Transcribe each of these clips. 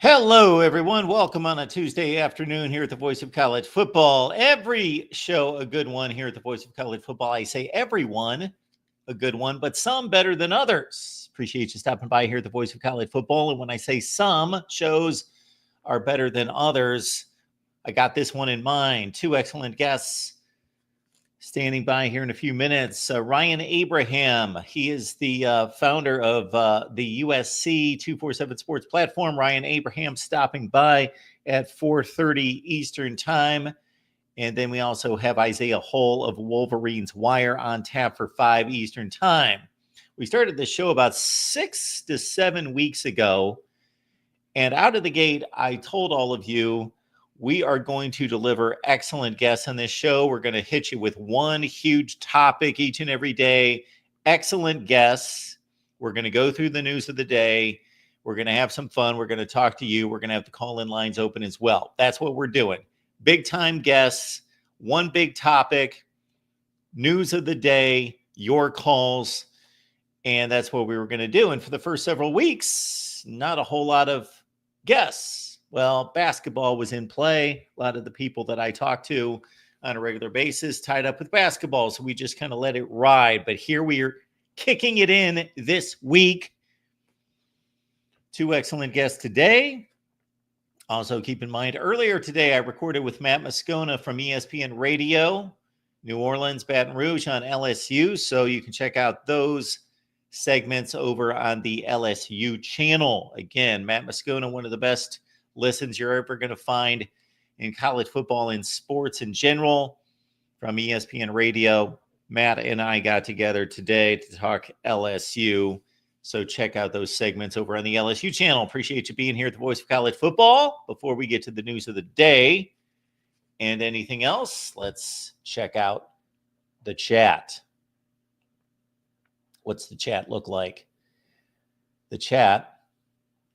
Hello, everyone. Welcome on a Tuesday afternoon here at the Voice of College Football. Every show a good one here at the Voice of College Football. I say everyone a good one, but some better than others. Appreciate you stopping by here at the Voice of College Football. And when I say some shows are better than others, I got this one in mind. Two excellent guests standing by here in a few minutes. Ryan Abraham, he is the founder of the USC 247 Sports platform. Ryan Abraham stopping by at 4:30 Eastern time. And then we also have Isaiah Hull of Wolverines Wire on tap for 5 Eastern time. We started this show about 6 to 7 weeks ago. And out of the gate, I told all of you, we are going to deliver excellent guests on this show. We're going to hit you with one huge topic each and every day. Excellent guests. We're going to go through the news of the day. We're going to have some fun. We're going to talk to you. We're going to have the call-in lines open as well. That's what we're doing. Big time guests, one big topic, news of the day, your calls, and that's what we were going to do. And for the first several weeks, not a whole lot of guests. Well, basketball was in play. A lot of the people that I talk to on a regular basis tied up with basketball, so we just kind of let it ride. But here we are kicking it in this week. Two excellent guests today. Also, keep in mind, earlier today, I recorded with Matt Moscona from ESPN Radio, New Orleans, Baton Rouge on LSU. So you can check out those segments over on the LSU channel. Again, Matt Moscona, one of the best listens you're ever going to find in college football and sports in general from ESPN Radio. Matt and I got together today to talk LSU. So check out those segments over on the LSU channel. Appreciate you being here at the Voice of College Football. Before we get to the news of the day and anything else, let's check out the chat. What's the chat look like? The chat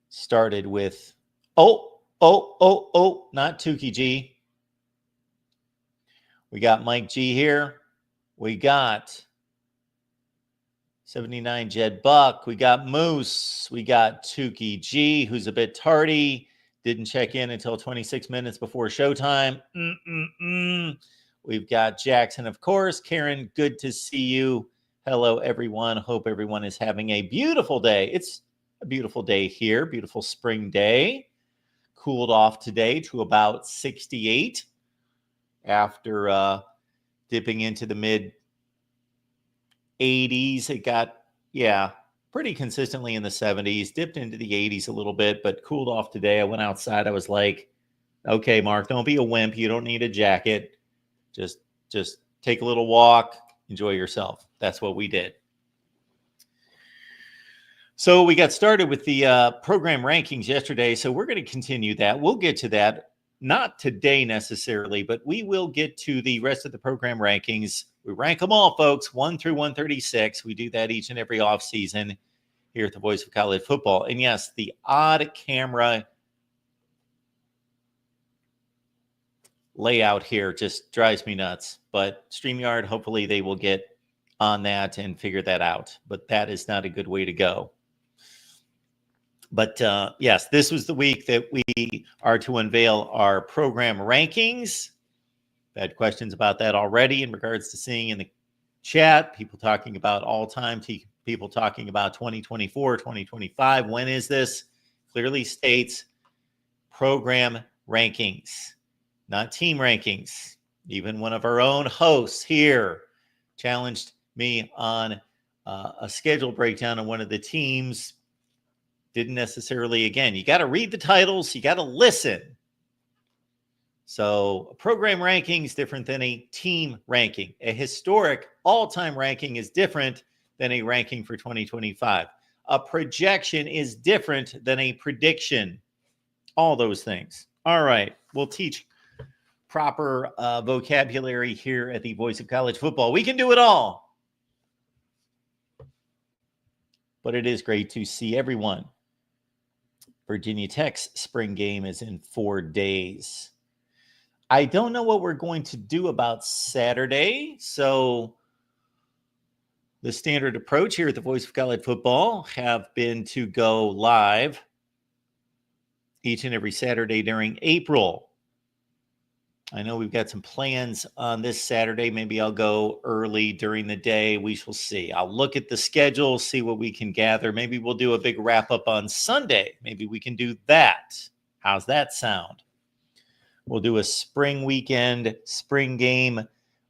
started with, not Tukey G. We got Mike G here. We got 79 Jed Buck. We got Moose. We got Tukey G, who's a bit tardy. Didn't check in until 26 minutes before showtime. We've got Jackson, of course. Karen, good to see you. Hello, everyone. Hope everyone is having a beautiful day. It's a beautiful day here. Beautiful spring day. Cooled off today to about 68 after dipping into the mid 80s. It got, pretty consistently in the 70s, dipped into the 80s a little bit, but cooled off today. I went outside. I was like, okay, Mark, don't be a wimp. You don't need a jacket. Just take a little walk. Enjoy yourself. That's what we did. So we got started with the program rankings yesterday, so we're going to continue that. We'll get to that, not today necessarily, but we will get to the rest of the program rankings. We rank them all, folks, 1 through 136. We do that each and every offseason here at the Voice of College Football. And yes, the odd camera layout here just drives me nuts. But StreamYard, hopefully they will get on that and figure that out. But that is not a good way to go. But yes, this was the week that we are to unveil our program rankings. I've had questions about that already in regards to seeing in the chat, people talking about all-time, people talking about 2024, 2025. When is this? Clearly states program rankings, not team rankings. Even one of our own hosts here challenged me on a schedule breakdown on one of the teams. Didn't necessarily, again, you got to read the titles, you got to listen. So a program ranking is different than a team ranking. A historic all-time ranking is different than a ranking for 2025. A projection is different than a prediction. All those things. All right, we'll teach proper vocabulary here at the Voice of College Football. We can do it all. But it is great to see everyone. Virginia Tech's spring game is in 4 days. I don't know what we're going to do about Saturday. So the standard approach here at the Voice of College Football have been to go live each and every Saturday during April. I know we've got some plans on this Saturday. Maybe I'll go early during the day. We shall see. I'll look at the schedule, see what we can gather. Maybe we'll do a big wrap up on Sunday. Maybe we can do that. How's that sound? We'll do a spring weekend, spring game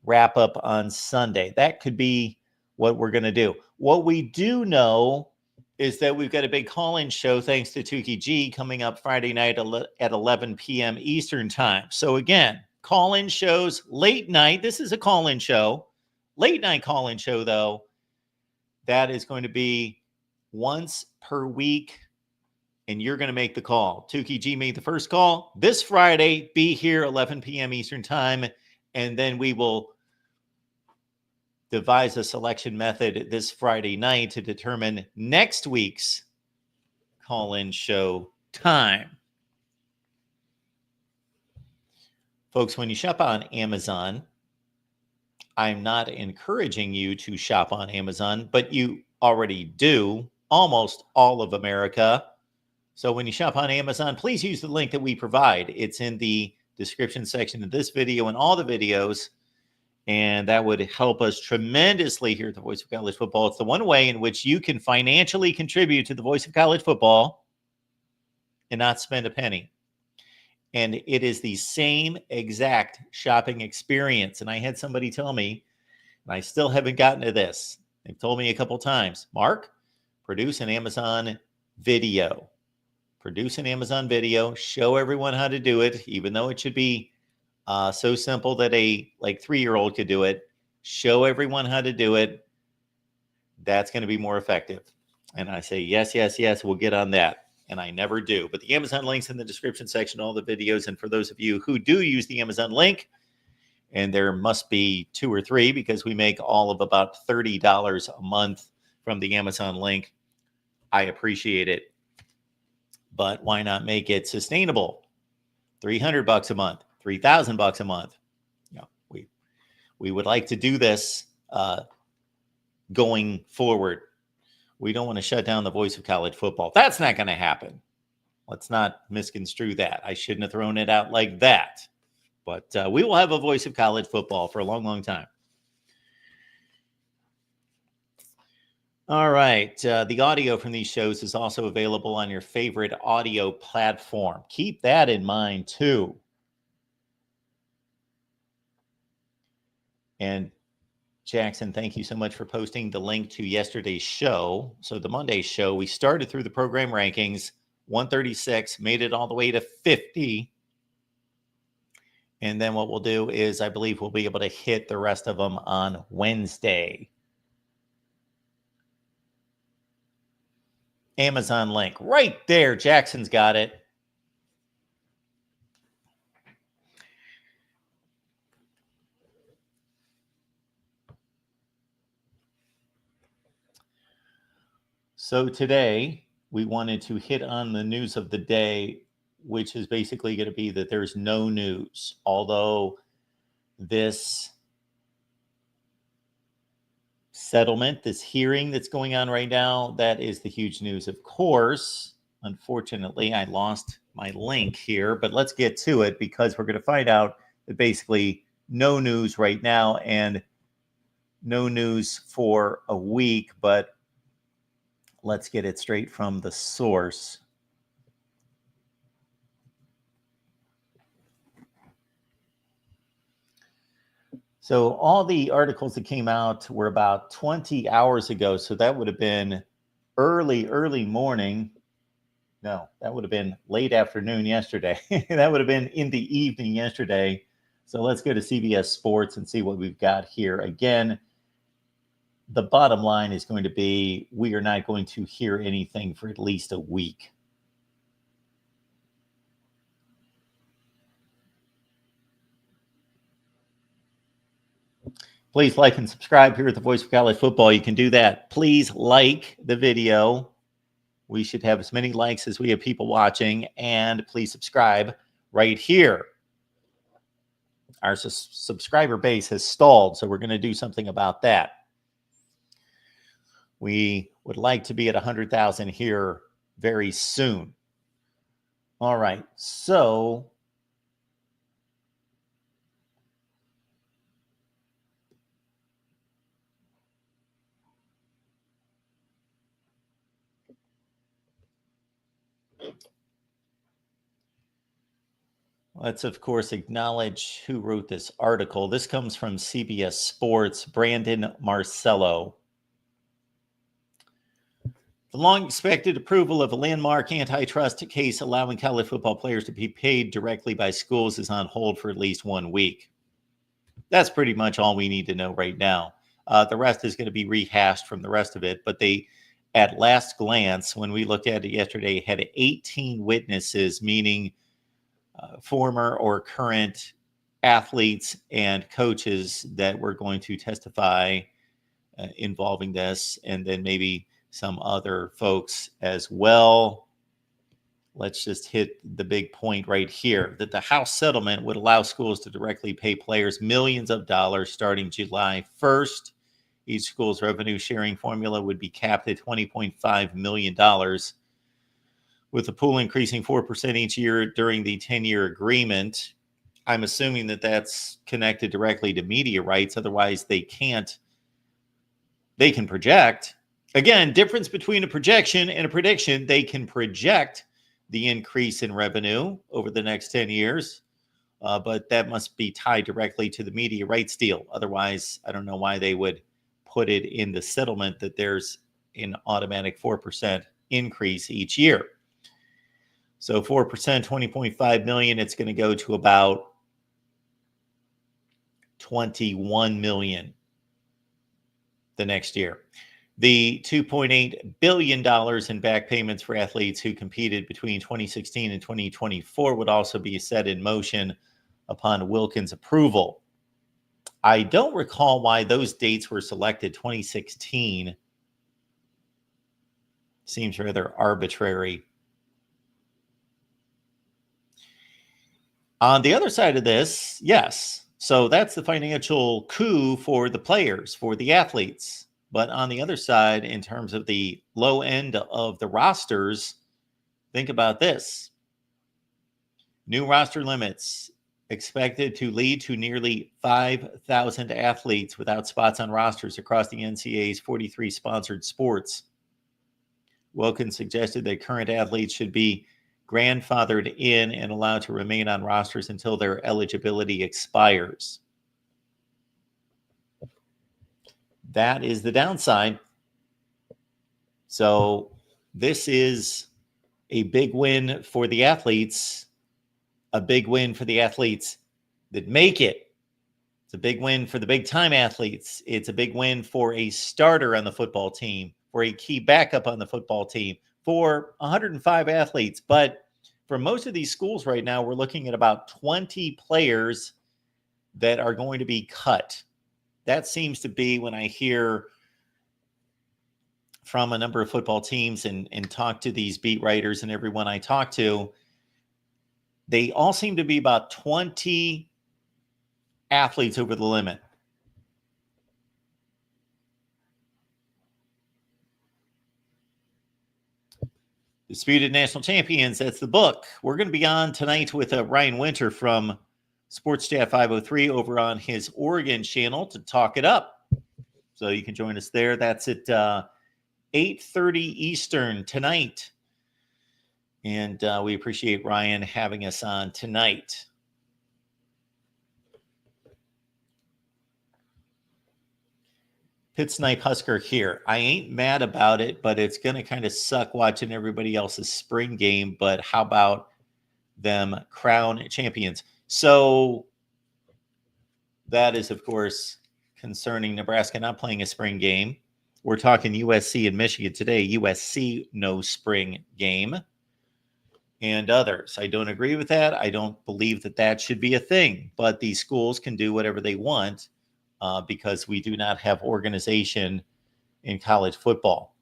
wrap up on Sunday. That could be what we're going to do. What we do know is that we've got a big call-in show, thanks to Tukey G, coming up Friday night at 11 p.m. Eastern time. So again, call-in shows, late night. This is a call-in show. Late night call-in show, though, that is going to be once per week, and you're going to make the call. Tukey G made the first call. This Friday, be here 11 p.m. Eastern time, and then we will devise a selection method this Friday night to determine next week's call-in show time. Folks, when you shop on Amazon, I'm not encouraging you to shop on Amazon, but you already do, almost all of America. So when you shop on Amazon, please use the link that we provide. It's in the description section of this video and all the videos, and that would help us tremendously here at the Voice of College Football. It's the one way in which you can financially contribute to the Voice of College Football and not spend a penny. And it is the same exact shopping experience. And I had somebody tell me, and I still haven't gotten to this. They've told me a couple times, Mark, produce an Amazon video. Produce an Amazon video, show everyone how to do it, even though it should be so simple that a 3-year-old could do it. Show everyone how to do it. That's going to be more effective. And I say, yes, we'll get on that. And I never do. But the Amazon link's in the description section, all the videos. And for those of you who do use the Amazon link, and there must be 2 or 3 because we make all of about $30 a month from the Amazon link, I appreciate it. But why not make it sustainable? $300 a month, $3,000 a month. You know, we would like to do this going forward. We don't want to shut down the Voice of College Football. That's not going to happen. Let's not misconstrue that. I shouldn't have thrown it out like that. But we will have a Voice of College Football for a long, long time. All right. The audio from these shows is also available on your favorite audio platform. Keep that in mind, too. And Jackson, thank you so much for posting the link to yesterday's show. So the Monday show, we started through the program rankings, 136, made it all the way to 50. And then what we'll do is I believe we'll be able to hit the rest of them on Wednesday. Amazon link right there. Jackson's got it. So today we wanted to hit on the news of the day, which is basically going to be that there's no news. Although this settlement, this hearing that's going on right now, that is the huge news, of course. Unfortunately, I lost my link here, but let's get to it because we're going to find out that basically no news right now and no news for a week, but let's get it straight from the source. So all the articles that came out were about 20 hours ago. So that would have been early morning. No, that would have been late afternoon yesterday. That would have been in the evening yesterday. So let's go to CBS Sports and see what we've got here. Again, the bottom line is going to be we are not going to hear anything for at least a week. Please like and subscribe here at the Voice of College Football. You can do that. Please like the video. We should have as many likes as we have people watching. And please subscribe right here. Our subscriber base has stalled, so we're going to do something about that. We would like to be at 100,000 here very soon. All right. So let's, of course, acknowledge who wrote this article. This comes from CBS Sports, Brandon Marcello. The long expected approval of a landmark antitrust case allowing college football players to be paid directly by schools is on hold for at least 1 week. That's pretty much all we need to know right now. The rest is going to be rehashed from the rest of it, but they, at last glance, when we looked at it yesterday, had 18 witnesses, meaning former or current athletes and coaches that were going to testify involving this, and then maybe some other folks as well. Let's just hit the big point right here that the House settlement would allow schools to directly pay players millions of dollars starting July 1st. Each school's revenue sharing formula would be capped at $20.5 million, with the pool increasing 4% each year during the 10-year agreement. I'm assuming that that's connected directly to media rights. Otherwise, they can project. Again, difference between a projection and a prediction. They can project the increase in revenue over the next 10 years, but that must be tied directly to the media rights deal. Otherwise, I don't know why they would put it in the settlement that there's an automatic 4% increase each year. So 4%, $20.5 million, it's going to go to about $21 million the next year. The $2.8 billion in back payments for athletes who competed between 2016 and 2024 would also be set in motion upon Wilkins' approval. I don't recall why those dates were selected. 2016 seems rather arbitrary. On the other side of this, yes. So that's the financial coup for the players, for the athletes. But on the other side, in terms of the low end of the rosters, think about this. New roster limits expected to lead to nearly 5,000 athletes without spots on rosters across the NCAA's 43 sponsored sports. Wilkins suggested that current athletes should be grandfathered in and allowed to remain on rosters until their eligibility expires. That is the downside. So this is a big win for the athletes, a big win for the athletes that make it. It's a big win for the big time athletes. It's a big win for a starter on the football team, for a key backup on the football team, for 105 athletes. But for most of these schools right now, we're looking at about 20 players that are going to be cut. That seems to be, when I hear from a number of football teams and talk to these beat writers and everyone I talk to, they all seem to be about 20 athletes over the limit. Disputed National Champions, that's the book. We're going to be on tonight with Ryan Winter from Sports Chat 503 over on his Oregon channel to talk it up. So you can join us there. That's at 8:30 Eastern tonight. And we appreciate Ryan having us on tonight. Pitt Snipe Husker here. I ain't mad about it, but it's going to kind of suck watching everybody else's spring game. But how about them crown champions? So that is, of course, concerning Nebraska not playing a spring game. We're talking USC and Michigan today. USC, no spring game. And others. I don't agree with that. I don't believe that that should be a thing. But these schools can do whatever they want because we do not have organization in college football.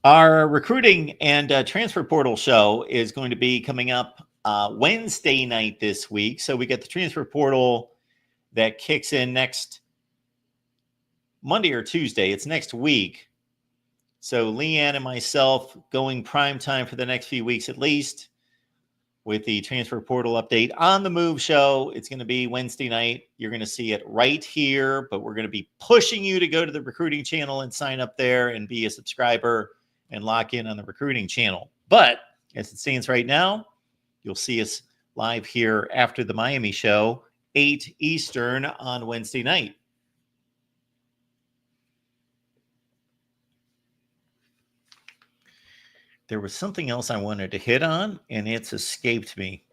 Our recruiting and transfer portal show is going to be coming up Wednesday night this week. So we get the transfer portal that kicks in next Monday or Tuesday. It's next week. So Leanne and myself going prime time for the next few weeks at least with the transfer portal update on the Move show. It's going to be Wednesday night. You're going to see it right here, but we're going to be pushing you to go to the recruiting channel and sign up there and be a subscriber and lock in on the recruiting channel. But as it stands right now, you'll see us live here after the Miami show, 8 Eastern on Wednesday night. There was something else I wanted to hit on, and it's escaped me.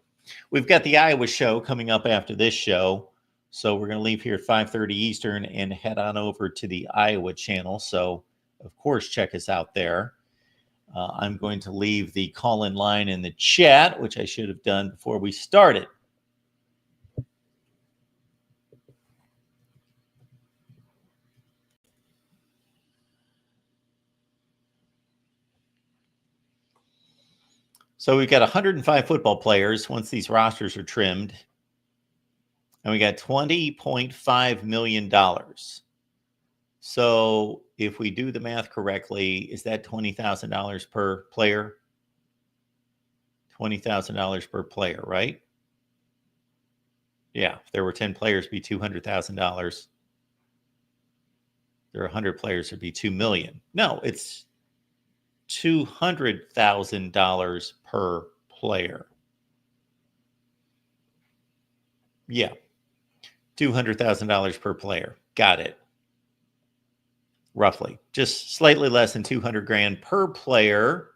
We've got the Iowa show coming up after this show. So we're going to leave here at 5:30 Eastern and head on over to the Iowa channel. So, of course, check us out there. I'm going to leave the call-in line in the chat, which I should have done before we started. So we've got 105 football players once these rosters are trimmed. And we got $20.5 million. So if we do the math correctly, is that $20,000 per player? $20,000 per player, right? Yeah, if there were 10 players, it'd be $200,000. There are 100 players, it'd be $2 million. No, it's $200,000 per player. Yeah, $200,000 per player. Got it. Roughly, just slightly less than 200 grand per player.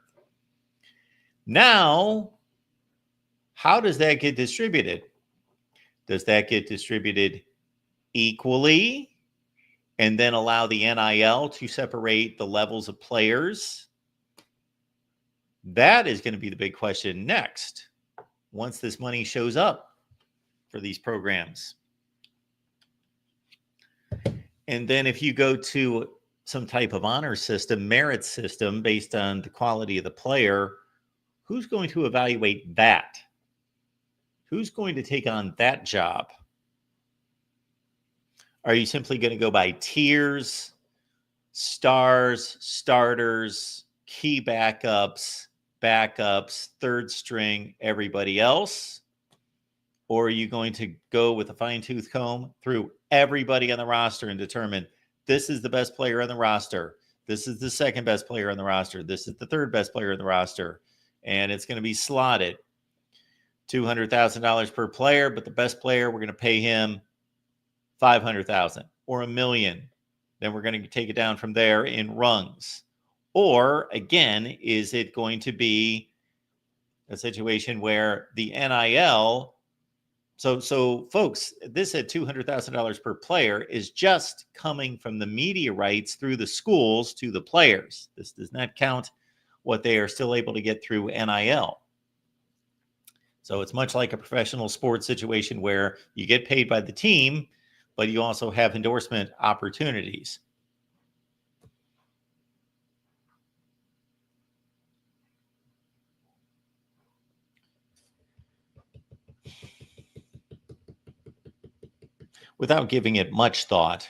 Now, how does that get distributed? Does that get distributed equally and then allow the NIL to separate the levels of players? That is going to be the big question next, once this money shows up for these programs. And then if you go to some type of honor system, merit system based on the quality of the player, who's going to evaluate that? Who's going to take on that job? Are you simply going to go by tiers, stars, starters, key backups, third string, everybody else? Or are you going to go with a fine-tooth comb through everybody on the roster and determine this is the best player on the roster, this is the second best player on the roster, this is the third best player on the roster, and it's going to be slotted $200,000 per player, but the best player, we're going to pay him $500,000 or $1 million. Then we're going to take it down from there in rungs. Or again, is it going to be a situation where the NIL? So folks, this at $200,000 per player is just coming from the media rights through the schools to the players. This does not count what they are still able to get through NIL. So it's much like a professional sports situation where you get paid by the team, but you also have endorsement opportunities. Without giving it much thought,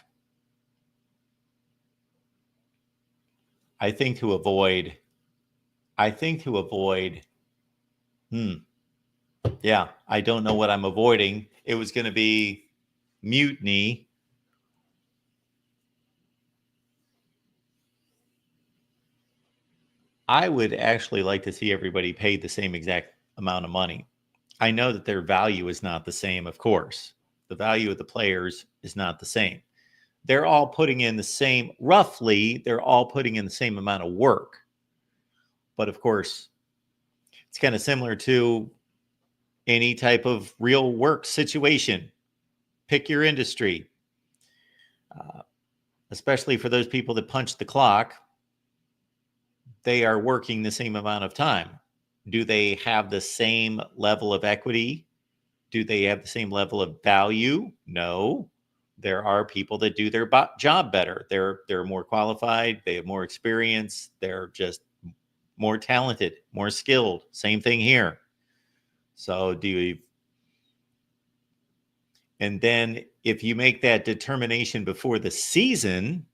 I think to avoid, yeah, I don't know what I'm avoiding. It was going to be mutiny. I would actually like to see everybody paid the same exact amount of money. I know that their value is not the same, of course. The value of the players is not the same. They're all putting in the same, roughly, they're all putting in the same amount of work. But of course, it's kind of similar to any type of real work situation. Pick your industry. Especially for those people that punch the clock, they are working the same amount of time. Do they have the same level of equity? Do they have the same level of value? No. There are people that do their job better. They're more qualified. They have more experience. They're just more talented, more skilled. Same thing here. So and then if you make that determination before the season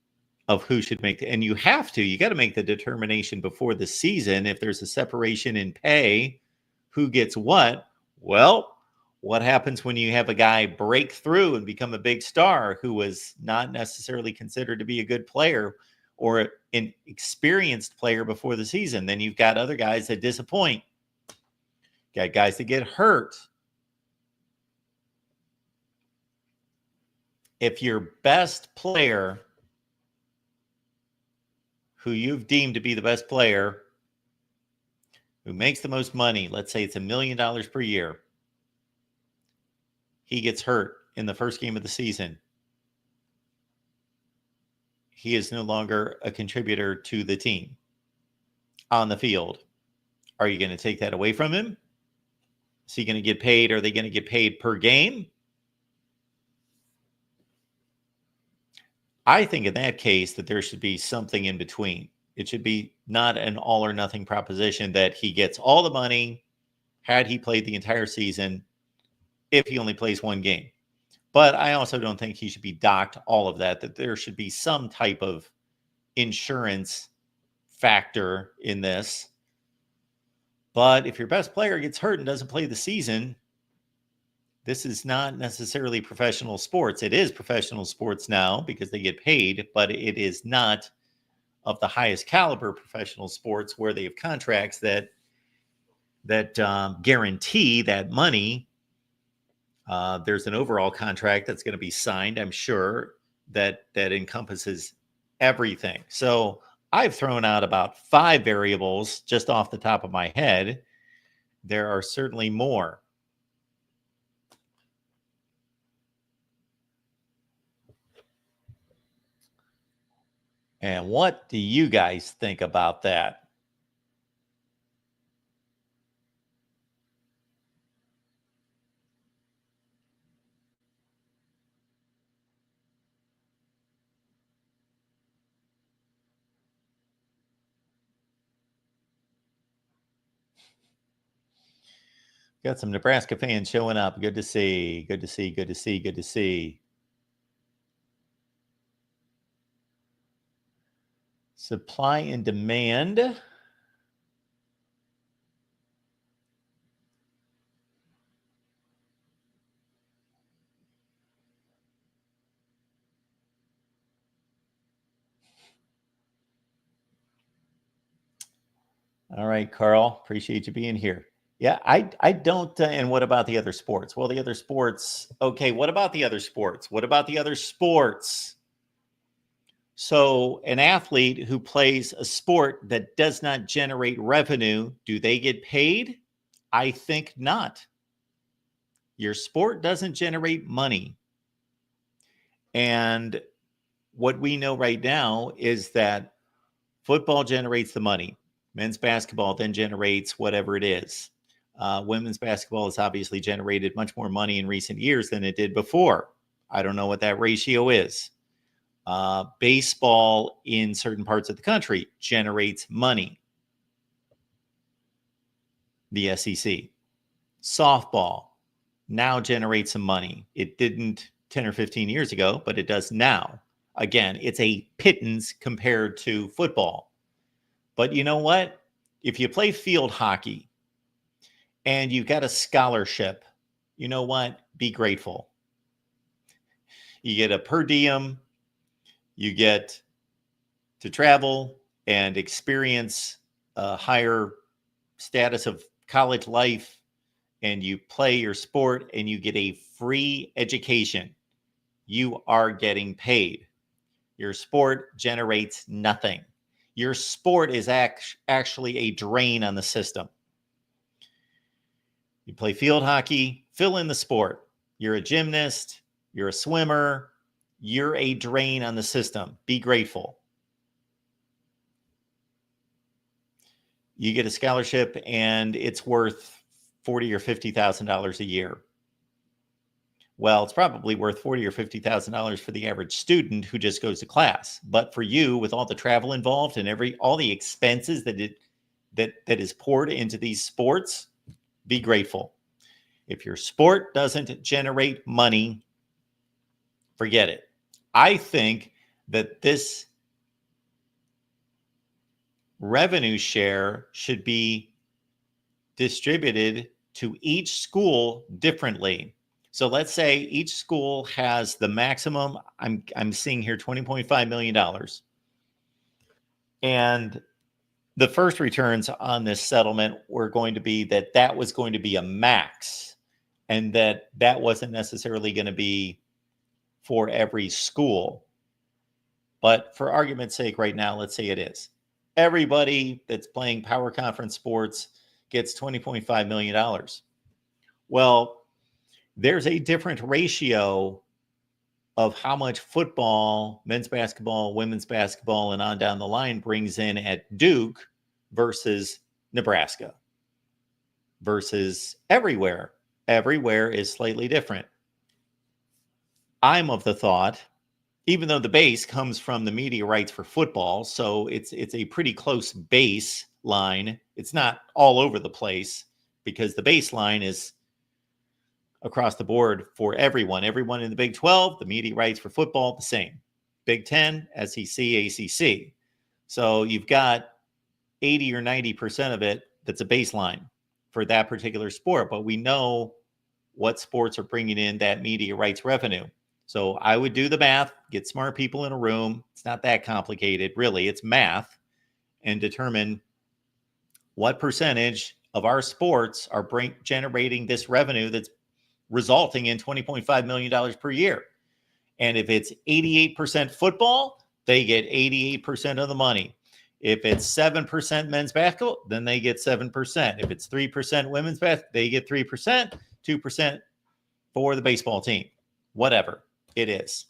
of who should make and you got to make the determination before the season. If there's a separation in pay, who gets what? Well, what happens when you have a guy break through and become a big star who was not necessarily considered to be a good player or an experienced player before the season? Then you've got other guys that disappoint. Got guys that get hurt. If your best player, who you've deemed to be the best player, who makes the most money, let's say it's $1 million per year, he gets hurt in the first game of the season, he is no longer a contributor to the team on the field. Are you going to take that away from him? Is he going to get paid? Are they going to get paid per game? I think in that case that there should be something in between. It should be not an all or nothing proposition that he gets all the money had he played the entire season if he only plays one game. But I also don't think he should be docked all of that there should be some type of insurance factor in this. But if your best player gets hurt and doesn't play the season, this is not necessarily professional sports. It is professional sports now because they get paid, but it is not of the highest caliber professional sports where they have contracts that guarantee that money. There's an overall contract that's going to be signed, I'm sure, that encompasses everything. So I've thrown out about 5 variables just off the top of my head. There are certainly more. And what do you guys think about that? Got some Nebraska fans showing up. Good to see. Good to see. Good to see. Good to see. Supply and demand. All right, Carl. Appreciate you being here. Yeah, I don't. And what about the other sports? Well, the other sports. Okay, what about the other sports? What about the other sports? So an athlete who plays a sport that does not generate revenue, do they get paid? I think not. Your sport doesn't generate money. And what we know right now is that football generates the money. Men's basketball then generates whatever it is. Women's basketball has obviously generated much more money in recent years than it did before. I don't know what that ratio is. Baseball in certain parts of the country generates money. The SEC. Softball now generates some money. It didn't 10 or 15 years ago, but it does now. Again, it's a pittance compared to football. But you know what? If you play field hockey and you've got a scholarship, you know what? Be grateful. You get a per diem. You get to travel and experience a higher status of college life, and you play your sport and you get a free education. You are getting paid. Your sport generates nothing. Your sport is actually a drain on the system. You play field hockey, fill in the sport. You're a gymnast, you're a swimmer, you're a drain on the system. Be grateful. You get a scholarship and it's worth $40,000 or $50,000 a year. Well, it's probably worth $40,000 or $50,000 for the average student who just goes to class. But for you, with all the travel involved and all the expenses that it that is poured into these sports, be grateful. If your sport doesn't generate money, forget it. I think that this revenue share should be distributed to each school differently. So let's say each school has the maximum, I'm seeing here $20.5 million. And the first returns on this settlement were going to be that was going to be a max, and that wasn't necessarily going to be for every school. But for argument's sake right now, let's say it is. Everybody that's playing power conference sports gets $20.5 million. Well, there's a different ratio of how much football, men's basketball, women's basketball, and on down the line brings in at Duke versus Nebraska versus everywhere. Everywhere is slightly different. I'm of the thought, even though the base comes from the media rights for football, so it's a pretty close baseline. It's not all over the place because the baseline is across the board for everyone. Everyone in the Big 12, the media rights for football, the same. Big 10, SEC, ACC. So you've got 80 or 90% of it that's a baseline for that particular sport. But we know what sports are bringing in that media rights revenue. So I would do the math, get smart people in a room. It's not that complicated, really. It's math, and determine what percentage of our sports are generating this revenue that's resulting in $20.5 million per year. And if it's 88% football, they get 88% of the money. If it's 7% men's basketball, then they get 7%. If it's 3% women's basketball, they get 3%, 2% for the baseball team. Whatever it is.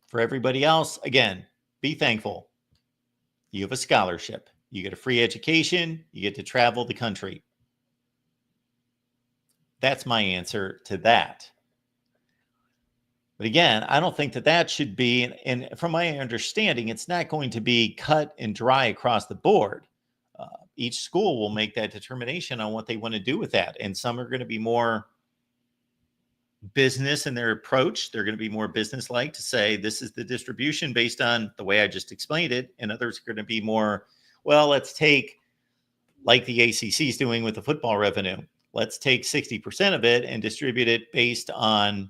For everybody else, again, be thankful. You have a scholarship. You get a free education. You get to travel the country. That's my answer to that. But again, I don't think that should be, and from my understanding, it's not going to be cut and dry across the board. Each school will make that determination on what they want to do with that. And some are going to be more business in their approach. They're going to be more business-like to say, this is the distribution based on the way I just explained it. And others are going to be more, well, let's take, like the ACC is doing with the football revenue. Let's take 60% of it and distribute it based on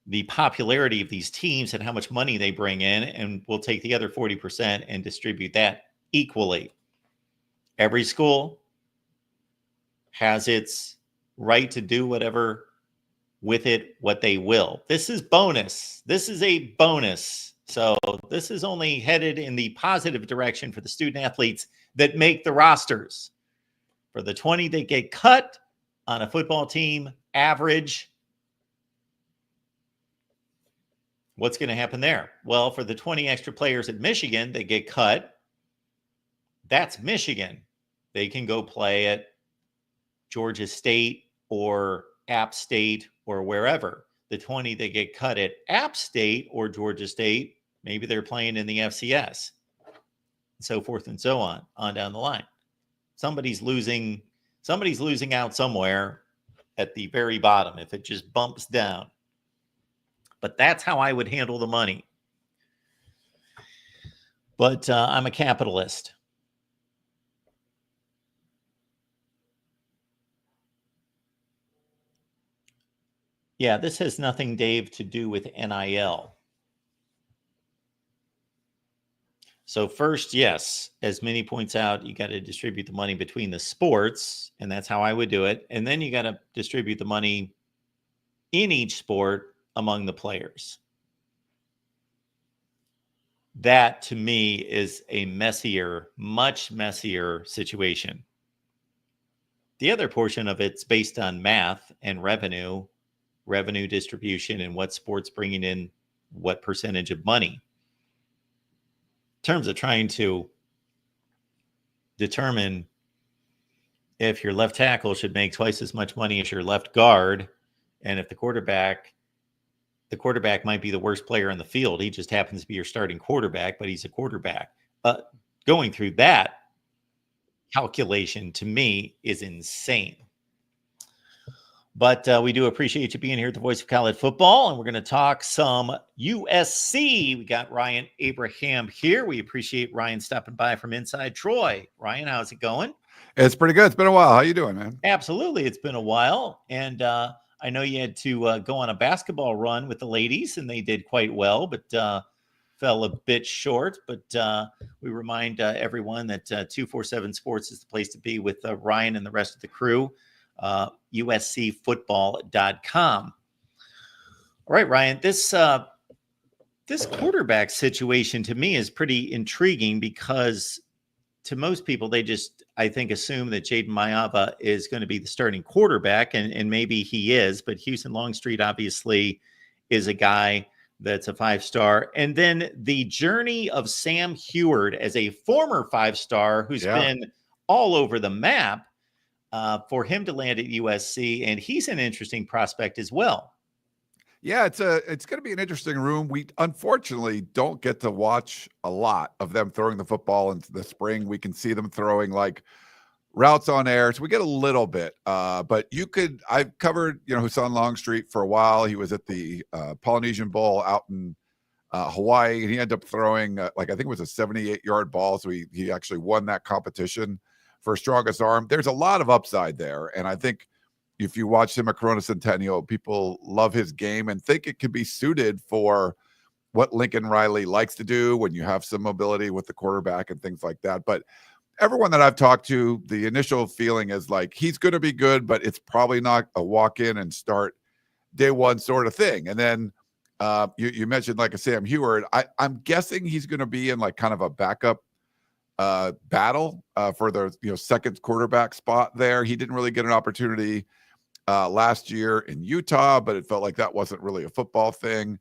the popularity of these teams and how much money they bring in. And we'll take the other 40% and distribute that equally. Every school has its right to do whatever with it, what they will. This is bonus. This is a bonus. So this is only headed in the positive direction for the student athletes that make the rosters. For the 20 that get cut on a football team, average, what's going to happen there? Well, for the 20 extra players at Michigan that get cut, that's Michigan. They can go play at Georgia State or App State or wherever. The 20 that get cut at App State or Georgia State, maybe they're playing in the FCS, and so forth and so on down the line. Somebody's losing out somewhere at the very bottom if it just bumps down. But that's how I would handle the money. But I'm a capitalist. Yeah, this has nothing, Dave, to do with NIL. So first, yes, as Minnie points out, you got to distribute the money between the sports, and that's how I would do it. And then you got to distribute the money in each sport among the players. That, to me, is a much messier situation. The other portion of it's based on math and revenue distribution, and what sports bringing in what percentage of money. In terms of trying to determine if your left tackle should make twice as much money as your left guard, and if the quarterback the quarterback might be the worst player in the field. He just happens to be your starting quarterback, but he's a quarterback. Going through that calculation to me is insane. But we do appreciate you being here at the Voice of College Football, and we're going to talk some USC. We got Ryan Abraham here. We appreciate Ryan stopping by from Inside Troy. Ryan, how's it going? It's pretty good. It's been a while. How you doing, man? Absolutely. It's been a while. And I know you had to go on a basketball run with the ladies, and they did quite well, but fell a bit short. But we remind everyone that 247 Sports is the place to be with Ryan and the rest of the crew. USCfootball.com. All right, Ryan, this quarterback situation to me is pretty intriguing because to most people, they just, I think, assume that Jaden Mayava is going to be the starting quarterback, and maybe he is, but Houston Longstreet obviously is a guy that's a 5-star. And then the journey of Sam Heward as a former 5-star who's been all over the map. For him to land at USC, and he's an interesting prospect as well. Yeah, it's going to be an interesting room. We unfortunately don't get to watch a lot of them throwing the football in the spring. We can see them throwing like routes on air, so we get a little bit. But I've covered Houston Longstreet for a while. He was at the Polynesian Bowl out in Hawaii, and he ended up throwing I think it was a 78-yard ball. So he actually won that competition for strongest arm. There's a lot of upside there. And I think if you watch him at Corona Centennial, people love his game and think it could be suited for what Lincoln Riley likes to do when you have some mobility with the quarterback and things like that. But everyone that I've talked to, the initial feeling is like, he's going to be good, but it's probably not a walk in and start day one sort of thing. And then you mentioned like a Sam Heward. I'm guessing he's going to be in like kind of a backup battle for the second quarterback spot there. He didn't really get an opportunity last year in Utah, but it felt like that wasn't really a football thing.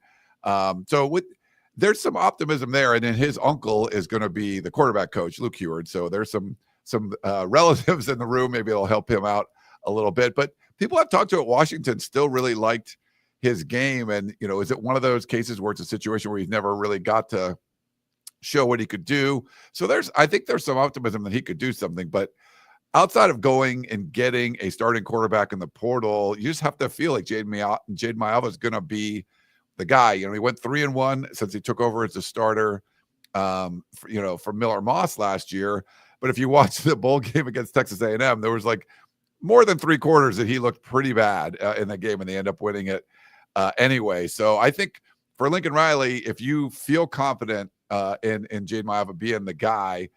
There's some optimism there, and then his uncle is going to be the quarterback coach, Luke Heward. So there's some relatives in the room. Maybe it'll help him out a little bit. But people I've talked to at Washington still really liked his game. And is it one of those cases where it's a situation where he's never really got to show what he could do? So I think there's some optimism that he could do something, but outside of going and getting a starting quarterback in the portal, you just have to feel like Jaden Mayava is going to be the guy. He went 3-1 since he took over as a starter, from Miller Moss last year. But if you watch the bowl game against Texas A&M, there was like more than 3 quarters that he looked pretty bad in the game, and they end up winning it anyway. So I think for Lincoln Riley, if you feel confident in Jaden Mayava being the guy,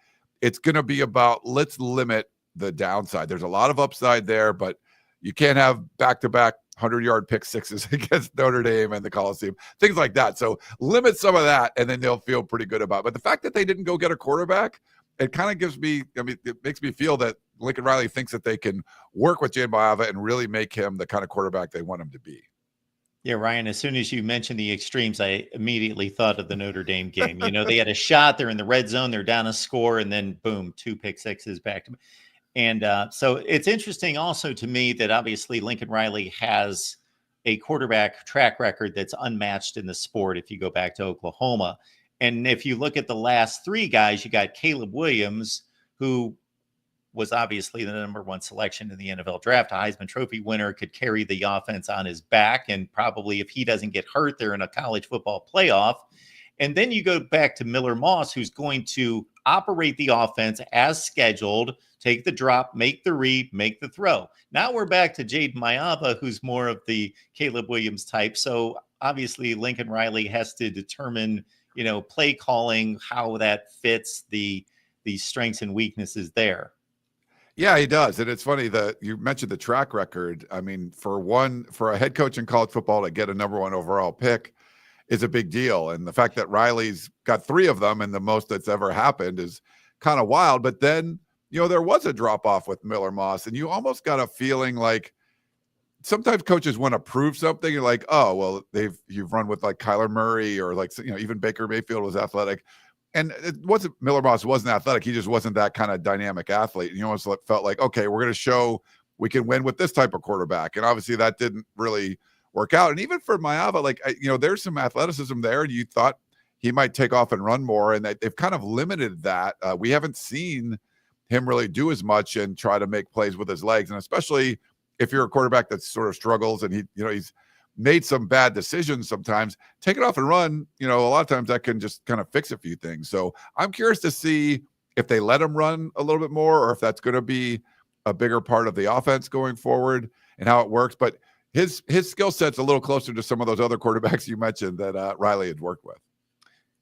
it's going to be about let's limit the downside. There's a lot of upside there, but you can't have back-to-back 100-yard pick sixes against Notre Dame and the Coliseum, things like that. So limit some of that, and then they'll feel pretty good about it. But the fact that they didn't go get a quarterback, it kind of gives me, it makes me feel that Lincoln Riley thinks that they can work with Jaden Mayava and really make him the kind of quarterback they want him to be. Yeah, Ryan, as soon as you mentioned the extremes, I immediately thought of the Notre Dame game. They had a shot, they're in the red zone, they're down a score, and then boom, 2 pick sixes back to me. And so it's interesting also to me that obviously Lincoln Riley has a quarterback track record that's unmatched in the sport if you go back to Oklahoma. And if you look at the last 3 guys, you got Caleb Williams, who was obviously the number 1 selection in the NFL draft, a Heisman Trophy winner, could carry the offense on his back. And probably if he doesn't get hurt, they're in a college football playoff. And then you go back to Miller Moss, who's going to operate the offense as scheduled, take the drop, make the read, make the throw. Now we're back to Jaden Mayava, who's more of the Caleb Williams type. So obviously Lincoln Riley has to determine, play calling, how that fits the strengths and weaknesses there. Yeah, he does. And it's funny that you mentioned the track record. I mean, for a head coach in college football to get a number 1 overall pick is a big deal. And the fact that Riley's got 3 of them and the most that's ever happened is kind of wild. But then, there was a drop off with Miller Moss, and you almost got a feeling like sometimes coaches want to prove something. You're like, oh, well, you've run with like Kyler Murray or like, even Baker Mayfield was athletic. And it wasn't, Miller Moss wasn't athletic. He just wasn't that kind of dynamic athlete. And you almost felt like, okay, we're going to show we can win with this type of quarterback. And obviously that didn't really work out. And even for Maava, like, there's some athleticism there. And you thought he might take off and run more. And they've kind of limited that. We haven't seen him really do as much and try to make plays with his legs. And especially if you're a quarterback that sort of struggles and he's made some bad decisions sometimes, take it off and run, a lot of times that can just kind of fix a few things. So I'm curious to see if they let him run a little bit more, or if that's going to be a bigger part of the offense going forward and how it works. But his skill set's a little closer to some of those other quarterbacks you mentioned that Riley had worked with.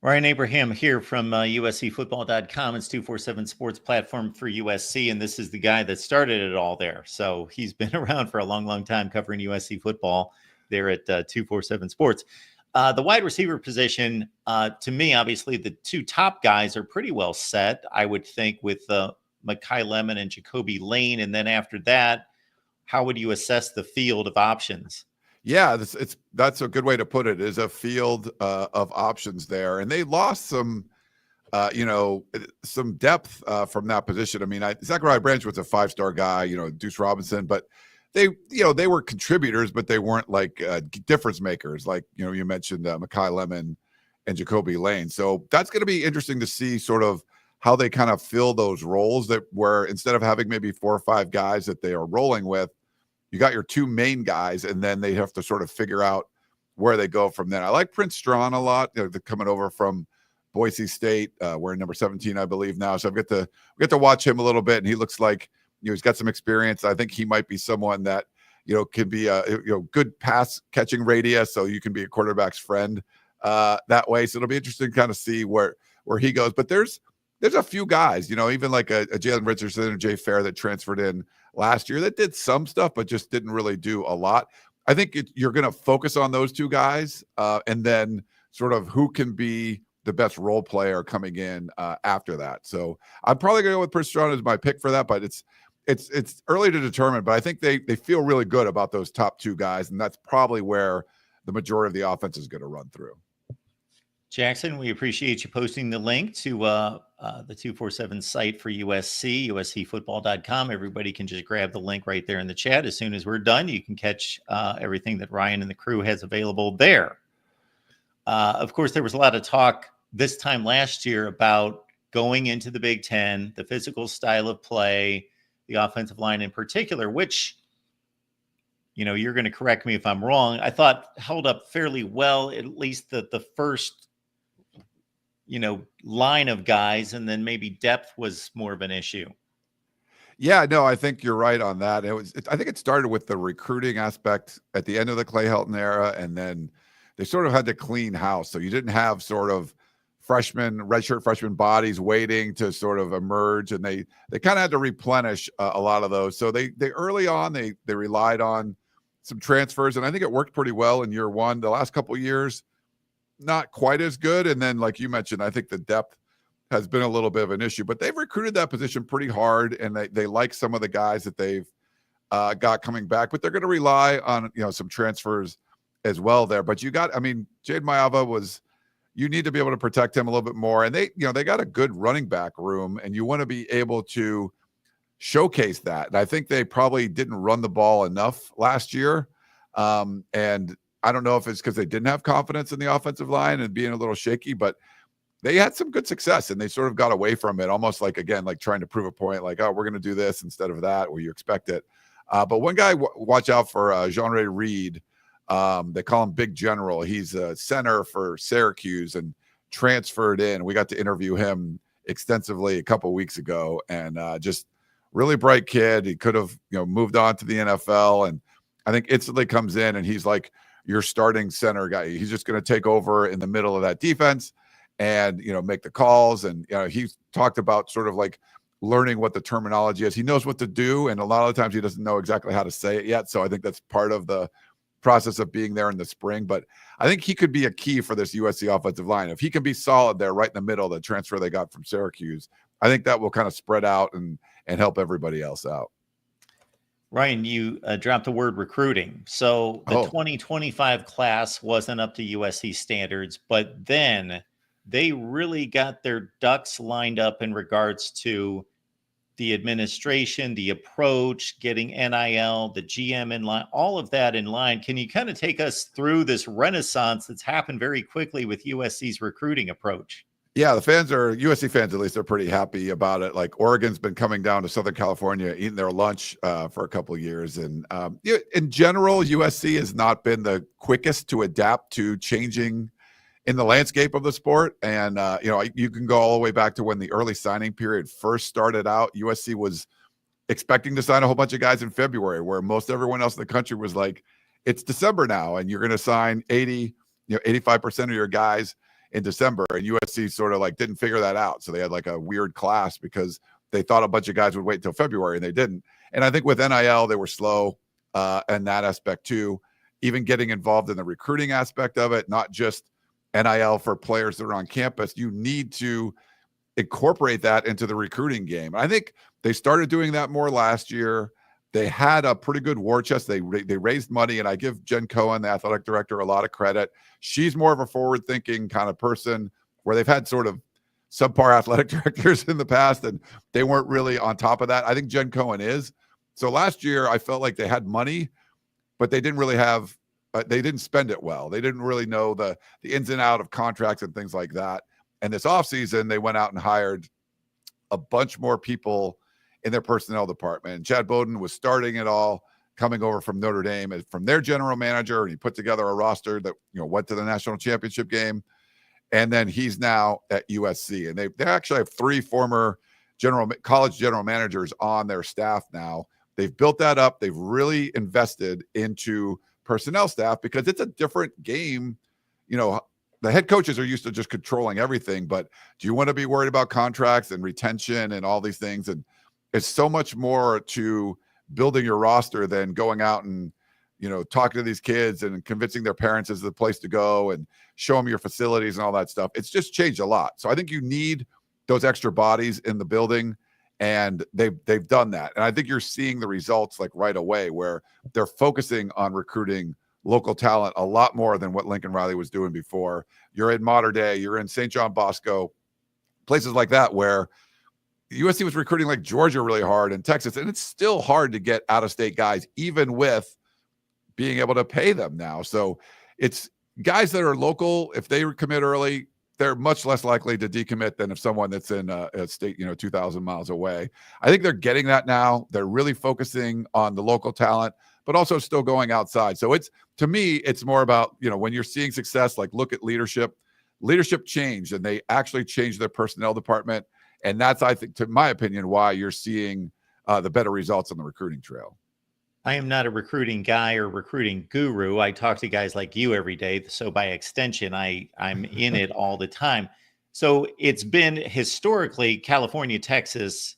Ryan Abraham here from USCFootball.com. It's 247 Sports platform for USC, and this is the guy that started it all there. So he's been around for a long, long time covering USC football there at 247 Sports. The wide receiver position, to me, obviously, the two top guys are pretty well set, I would think, with Mekhi Lemon and Jacoby Lane. And then after that, how would you assess the field of options? Yeah, that's a good way to put it, is a field of options there. And they lost some depth from that position. I mean, Zachariah Branch was a 5-star guy, Deuce Robinson, but they were contributors, but they weren't like difference makers. Like, you mentioned Mekhi Lemon and Jacoby Lane. So that's going to be interesting to see sort of how they kind of fill those roles, that where instead of having maybe 4 or 5 guys that they are rolling with, you got your 2 main guys, and then they have to sort of figure out where they go from there. I like Prince Strawn a lot, coming over from Boise State. We're in number 17, I believe now. So we get to watch him a little bit, and he looks like, he's got some experience. I think he might be someone that, can be a good pass catching radius, so you can be a quarterback's friend that way. So it'll be interesting to kind of see where he goes. But there's a few guys, even like a Jalen Richardson or Jay Fair that transferred in last year that did some stuff, but just didn't really do a lot. I think you're going to focus on those 2 guys, and then sort of who can be the best role player coming in after that. So I'm probably going to go with Prince Strawn as my pick for that, but it's early to determine. But I think they feel really good about those top 2 guys, and that's probably where the majority of the offense is going to run through. Jackson, we appreciate you posting the link to the 247 site for USC, USCFootball.com. Everybody can just grab the link right there in the chat. As soon as we're done, you can catch everything that Ryan and the crew has available there. Of course, there was a lot of talk this time last year about going into the Big Ten, the physical style of play, the offensive line in particular, which, you're going to correct me if I'm wrong, I thought held up fairly well, at least the first line of guys, and then maybe depth was more of an issue. Yeah, no, I think you're right on that. I think it started with the recruiting aspect at the end of the Clay Helton era, and then they sort of had to clean house. So you didn't have sort of redshirt freshman bodies waiting to sort of emerge, and they kind of had to replenish a lot of those. So they early on they relied on some transfers, and I think it worked pretty well in year 1. The last couple of years, not quite as good. And then, like you mentioned, I think the depth has been a little bit of an issue, but they've recruited that position pretty hard, and they like some of the guys that they've got coming back, but they're going to rely on, some transfers as well there. But Jade Maava you need to be able to protect him a little bit more. And they got a good running back room, and you want to be able to showcase that. And I think they probably didn't run the ball enough last year. And I don't know if it's because they didn't have confidence in the offensive line and being a little shaky, but they had some good success, and they sort of got away from it, almost like trying to prove a point, like, oh, we're going to do this instead of that, where you expect it. But one guy, watch out for Jean-Ray Reed. They call him Big General. He's a center for Syracuse and transferred in. We got to interview him extensively a couple of weeks ago, and just really bright kid. He could have moved on to the NFL, and I think instantly comes in, and he's like your starting center guy. He's just going to take over in the middle of that defense and make the calls. And he's talked about sort of like learning what the terminology is. He knows what to do, and a lot of the times he doesn't know exactly how to say it yet. So I think that's part of the process of being there in the spring. But I think he could be a key for this USC offensive line. If he can be solid there right in the middle, the transfer they got from Syracuse, I think that will kind of spread out and help everybody else out. Ryan, you dropped the word recruiting. So the 2025 class wasn't up to USC standards, but then they really got their ducks lined up in regards to the administration, the approach, getting NIL, the GM in line, all of that in line. Can you kind of take us through this renaissance that's happened very quickly with USC's recruiting approach? Yeah, the fans are USC fans, at least, are pretty happy about it. Like Oregon's been coming down to Southern California, eating their lunch for a couple of years. And in general, USC has not been the quickest to adapt to changing in the landscape of the sport. And, you can go all the way back to when the early signing period first started out. USC was expecting to sign a whole bunch of guys in February, where most everyone else in the country was like, it's December now, and you're going to sign 85% of your guys in December. And USC sort of like didn't figure that out. So they had like a weird class because they thought a bunch of guys would wait until February, and they didn't. And I think with NIL, they were slow in that aspect too, even getting involved in the recruiting aspect of it, not just NIL for players that are on campus. You need to incorporate that into the recruiting game. I think they started doing that more last year. They had a pretty good war chest. They raised money, and I give Jen Cohen, the athletic director, a lot of credit. She's more of a forward-thinking kind of person, where they've had sort of subpar athletic directors in the past, and they weren't really on top of that. I think Jen Cohen is. So last year, I felt like they had money, but they didn't really have they didn't spend it well. They didn't really know the ins and out of contracts and things like that. And this offseason, they went out and hired a bunch more people in their personnel department. And Chad Bowden was starting it all, coming over from Notre Dame and from their general manager. And he put together a roster that, went to the national championship game. And then he's now at USC. And they actually have 3 former college general managers on their staff now. They've built that up. They've really invested into personnel staff because it's a different game. The head coaches are used to just controlling everything, but do you want to be worried about contracts and retention and all these things? And it's so much more to building your roster than going out and, talking to these kids and convincing their parents is the place to go and show them your facilities and all that stuff. It's just changed a lot. So I think you need those extra bodies in the building, and they've done that. And I think you're seeing the results like right away, where they're focusing on recruiting local talent a lot more than what Lincoln Riley was doing before. You're in Mater Dei, you're in St. John Bosco, places like that, where USC was recruiting like Georgia really hard and Texas, and it's still hard to get out-of-state guys, even with being able to pay them now. So it's guys that are local. If they commit early, they're much less likely to decommit than if someone that's in a state, 2,000 miles away. I think they're getting that now. They're really focusing on the local talent, but also still going outside. So to me, it's more about, when you're seeing success, like look at leadership changed, and they actually changed their personnel department. And that's, I think, to my opinion, why you're seeing the better results on the recruiting trail. I am not a recruiting guy or recruiting guru. I talk to guys like you every day. So by extension, I'm in it all the time. So it's been historically California, Texas,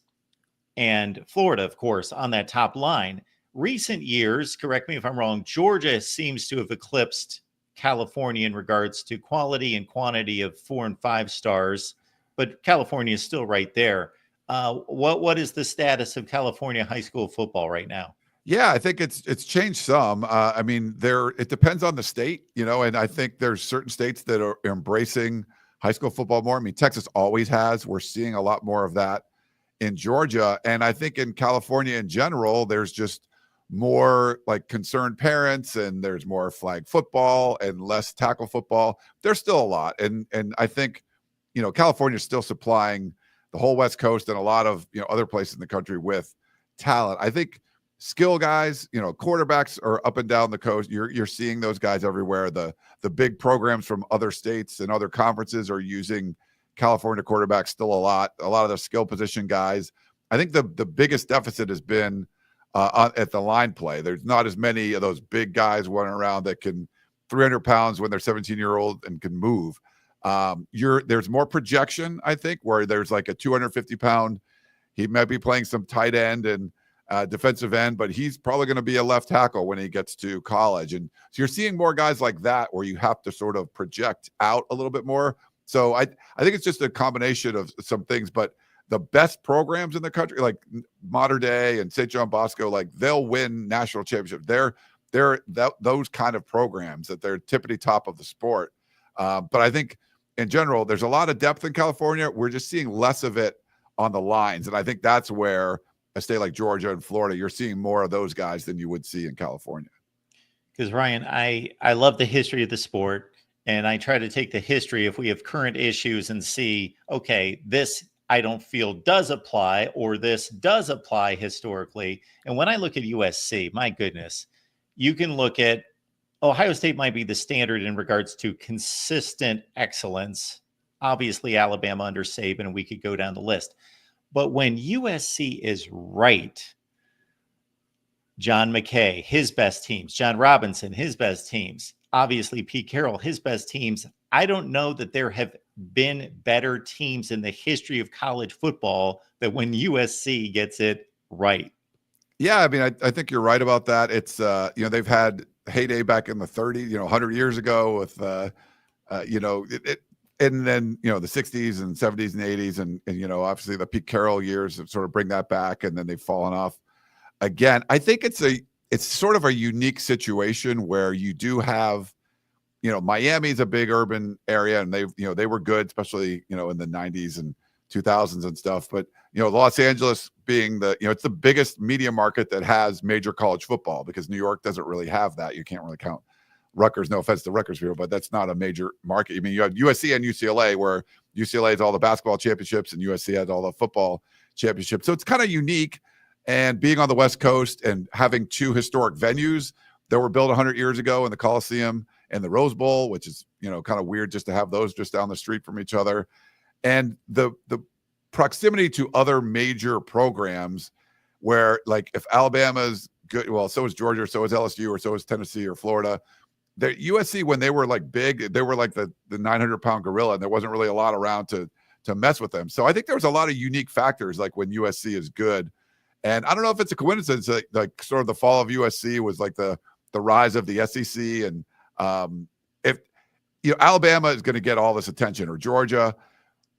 and Florida, of course, on that top line. Recent years, correct me if I'm wrong, Georgia seems to have eclipsed California in regards to quality and quantity of 4 and 5 stars, but California is still right there. What is the status of California high school football right now? Yeah, I think it's changed some. It depends on the state, and I think there's certain states that are embracing high school football more. I mean, Texas always has. We're seeing a lot more of that in Georgia. And I think in California in general, there's just more like concerned parents, and there's more flag football and less tackle football. There's still a lot. And I think, California is still supplying the whole West Coast and a lot of, other places in the country with talent. I think skill guys, quarterbacks are up and down the coast. You're seeing those guys everywhere. The big programs from other states and other conferences are using California quarterbacks still a lot of the skill position guys. I think the biggest deficit has been at the line play. There's not as many of those big guys running around that can 300 pounds when they're 17-year-old and can move. There's more projection, I think, where there's like a 250-pound, he might be playing some tight end and defensive end, but he's probably going to be a left tackle when he gets to college. And so you're seeing more guys like that where you have to sort of project out a little bit more. So I think it's just a combination of some things, but the best programs in the country, like Mater Dei and St. John Bosco, like they'll win national championships. They're those kind of programs that they're tippity top of the sport. But I think in general, there's a lot of depth in California. We're just seeing less of it on the lines. And I think that's where a state like Georgia and Florida, you're seeing more of those guys than you would see in California. Because Ryan, I love the history of the sport, and I try to take the history if we have current issues and see, okay, this I don't feel does apply, or this does apply historically. And when I look at USC, my goodness, you can look at Ohio State might be the standard in regards to consistent excellence. Obviously, Alabama under Saban, and we could go down the list. But when USC is right, John McKay, his best teams, John Robinson, his best teams, obviously Pete Carroll, his best teams. I don't know that there have been better teams in the history of college football than when USC gets it right. Yeah, I mean, I think you're right about that. It's, they've had heyday back in the 30s, 100 years ago with, and then, the 60s and 70s and 80s and obviously the Pete Carroll years have sort of bring that back, and then they've fallen off again. I think it's sort of a unique situation where you do have, Miami's a big urban area, and they were good, especially, in the 90s and 2000s and stuff. But, Los Angeles being it's the biggest media market that has major college football, because New York doesn't really have that. You can't really count Rutgers, no offense to Rutgers people, but that's not a major market. I mean, you have USC and UCLA, where UCLA has all the basketball championships and USC has all the football championships. So it's kind of unique. And being on the West Coast and having two historic venues that were built 100 years ago in the Coliseum and the Rose Bowl, which is, kind of weird just to have those just down the street from each other. And the proximity to other major programs where, like, if Alabama's good, well, so is Georgia, or so is LSU, or so is Tennessee or Florida. The USC, when they were like big, they were like the 900-pound gorilla, and there wasn't really a lot around to mess with them. So I think there was a lot of unique factors, like when USC is good. And I don't know if it's a coincidence that like sort of the fall of USC was like the rise of the SEC. And if Alabama is going to get all this attention, or Georgia,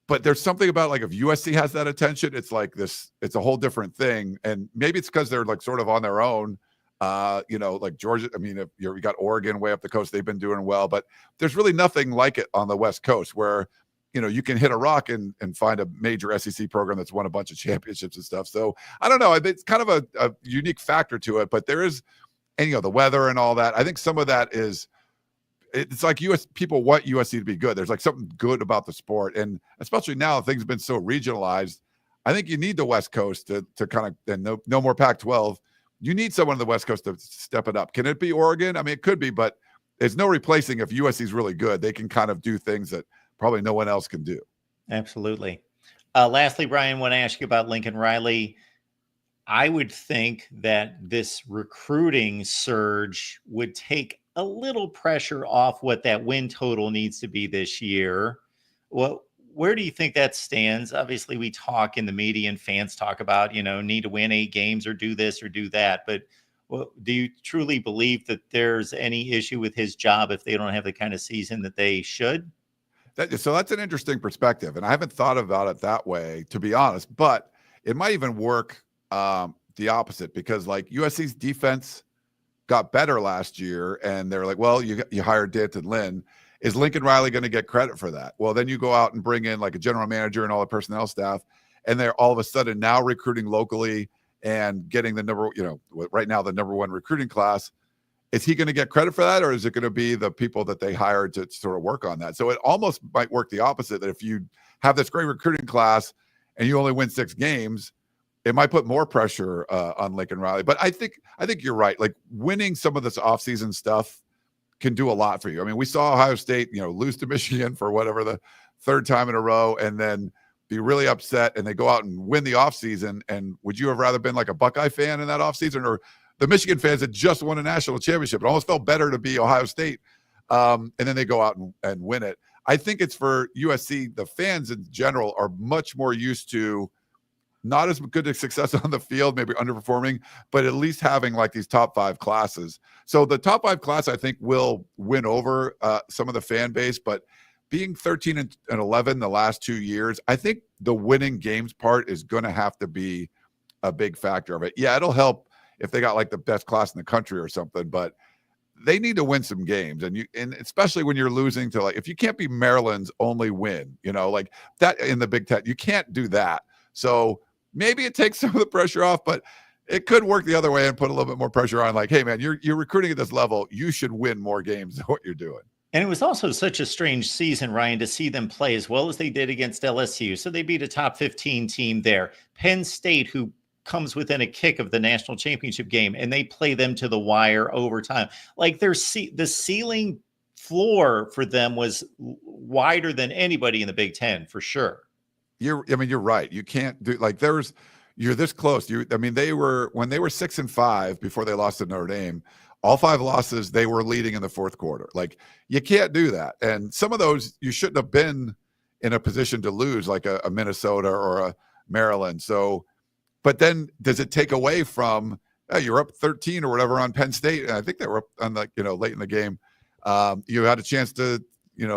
but there's something about, like, if USC has that attention, it's like this, it's a whole different thing. And maybe it's because they're like sort of on their own. Like Georgia, I mean, if you got Oregon way up the coast, they've been doing well, but there's really nothing like it on the West Coast, where you can hit a rock and find a major SEC program that's won a bunch of championships and stuff. So I don't know. It's kind of a unique factor to it, but there is, and the weather and all that. I think some of that is, it's like people want USC to be good. There's like something good about the sport. And especially now things have been so regionalized. I think you need the West Coast to kind of, and no more Pac-12. You need someone on the West Coast to step it up. Can it be Oregon? I mean, it could be, but there's no replacing. If USC is really good, they can kind of do things that probably no one else can do. Absolutely. Lastly, Brian, I want to ask you about Lincoln Riley. I would think that this recruiting surge would take a little pressure off what that win total needs to be this year. Well, where do you think that stands? Obviously, we talk in the media and fans talk about, need to win 8 games or do this or do that. But do you truly believe that there's any issue with his job if they don't have the kind of season that they should? So that's an interesting perspective. And I haven't thought about it that way, to be honest, but it might even work the opposite, because like USC's defense got better last year, and they're like, well, you hired Danton Lynn. Is Lincoln Riley going to get credit for that? Well, then you go out and bring in like a general manager and all the personnel staff, and they're all of a sudden now recruiting locally and getting right now the number 1 recruiting class. Is he going to get credit for that, or is it going to be the people that they hired to sort of work on that? So it almost might work the opposite, that if you have this great recruiting class and you only win 6 games, it might put more pressure on Lincoln Riley. But I think you're right. Like, winning some of this offseason stuff can do a lot for you. I mean, we saw Ohio State, lose to Michigan for whatever the 3rd time in a row, and then be really upset, and they go out and win the offseason. And would you have rather been like a Buckeye fan in that offseason, or the Michigan fans that just won a national championship? It almost felt better to be Ohio State. And then they go out and win it. I think it's for USC, the fans in general are much more used to not as good a success on the field, maybe underperforming, but at least having like these top 5 classes. So the top 5 class, I think, will win over some of the fan base, but being 13 and 11 the last 2 years, I think the winning games part is going to have to be a big factor of it. Yeah, it'll help if they got like the best class in the country or something, but they need to win some games. And especially when you're losing to, like, if you can't be Maryland's only win, like that in the Big Ten, you can't do that. So maybe it takes some of the pressure off, but it could work the other way and put a little bit more pressure on. Like, hey man, you're recruiting at this level. You should win more games than what you're doing. And it was also such a strange season, Ryan, to see them play as well as they did against LSU. So they beat a top 15 team there. Penn State, who comes within a kick of the national championship game, and they play them to the wire overtime. Like the ceiling floor for them was wider than anybody in the Big Ten, for sure. You're right. You can't do like you're this close. When they were 6-5 before they lost to Notre Dame. All 5 losses, they were leading in the fourth quarter. Like, you can't do that. And some of those, you shouldn't have been in a position to lose, like a Minnesota or a Maryland. So, but then does it take away from, you're up 13 or whatever on Penn State? And I think they were up on late in the game. You had a chance to,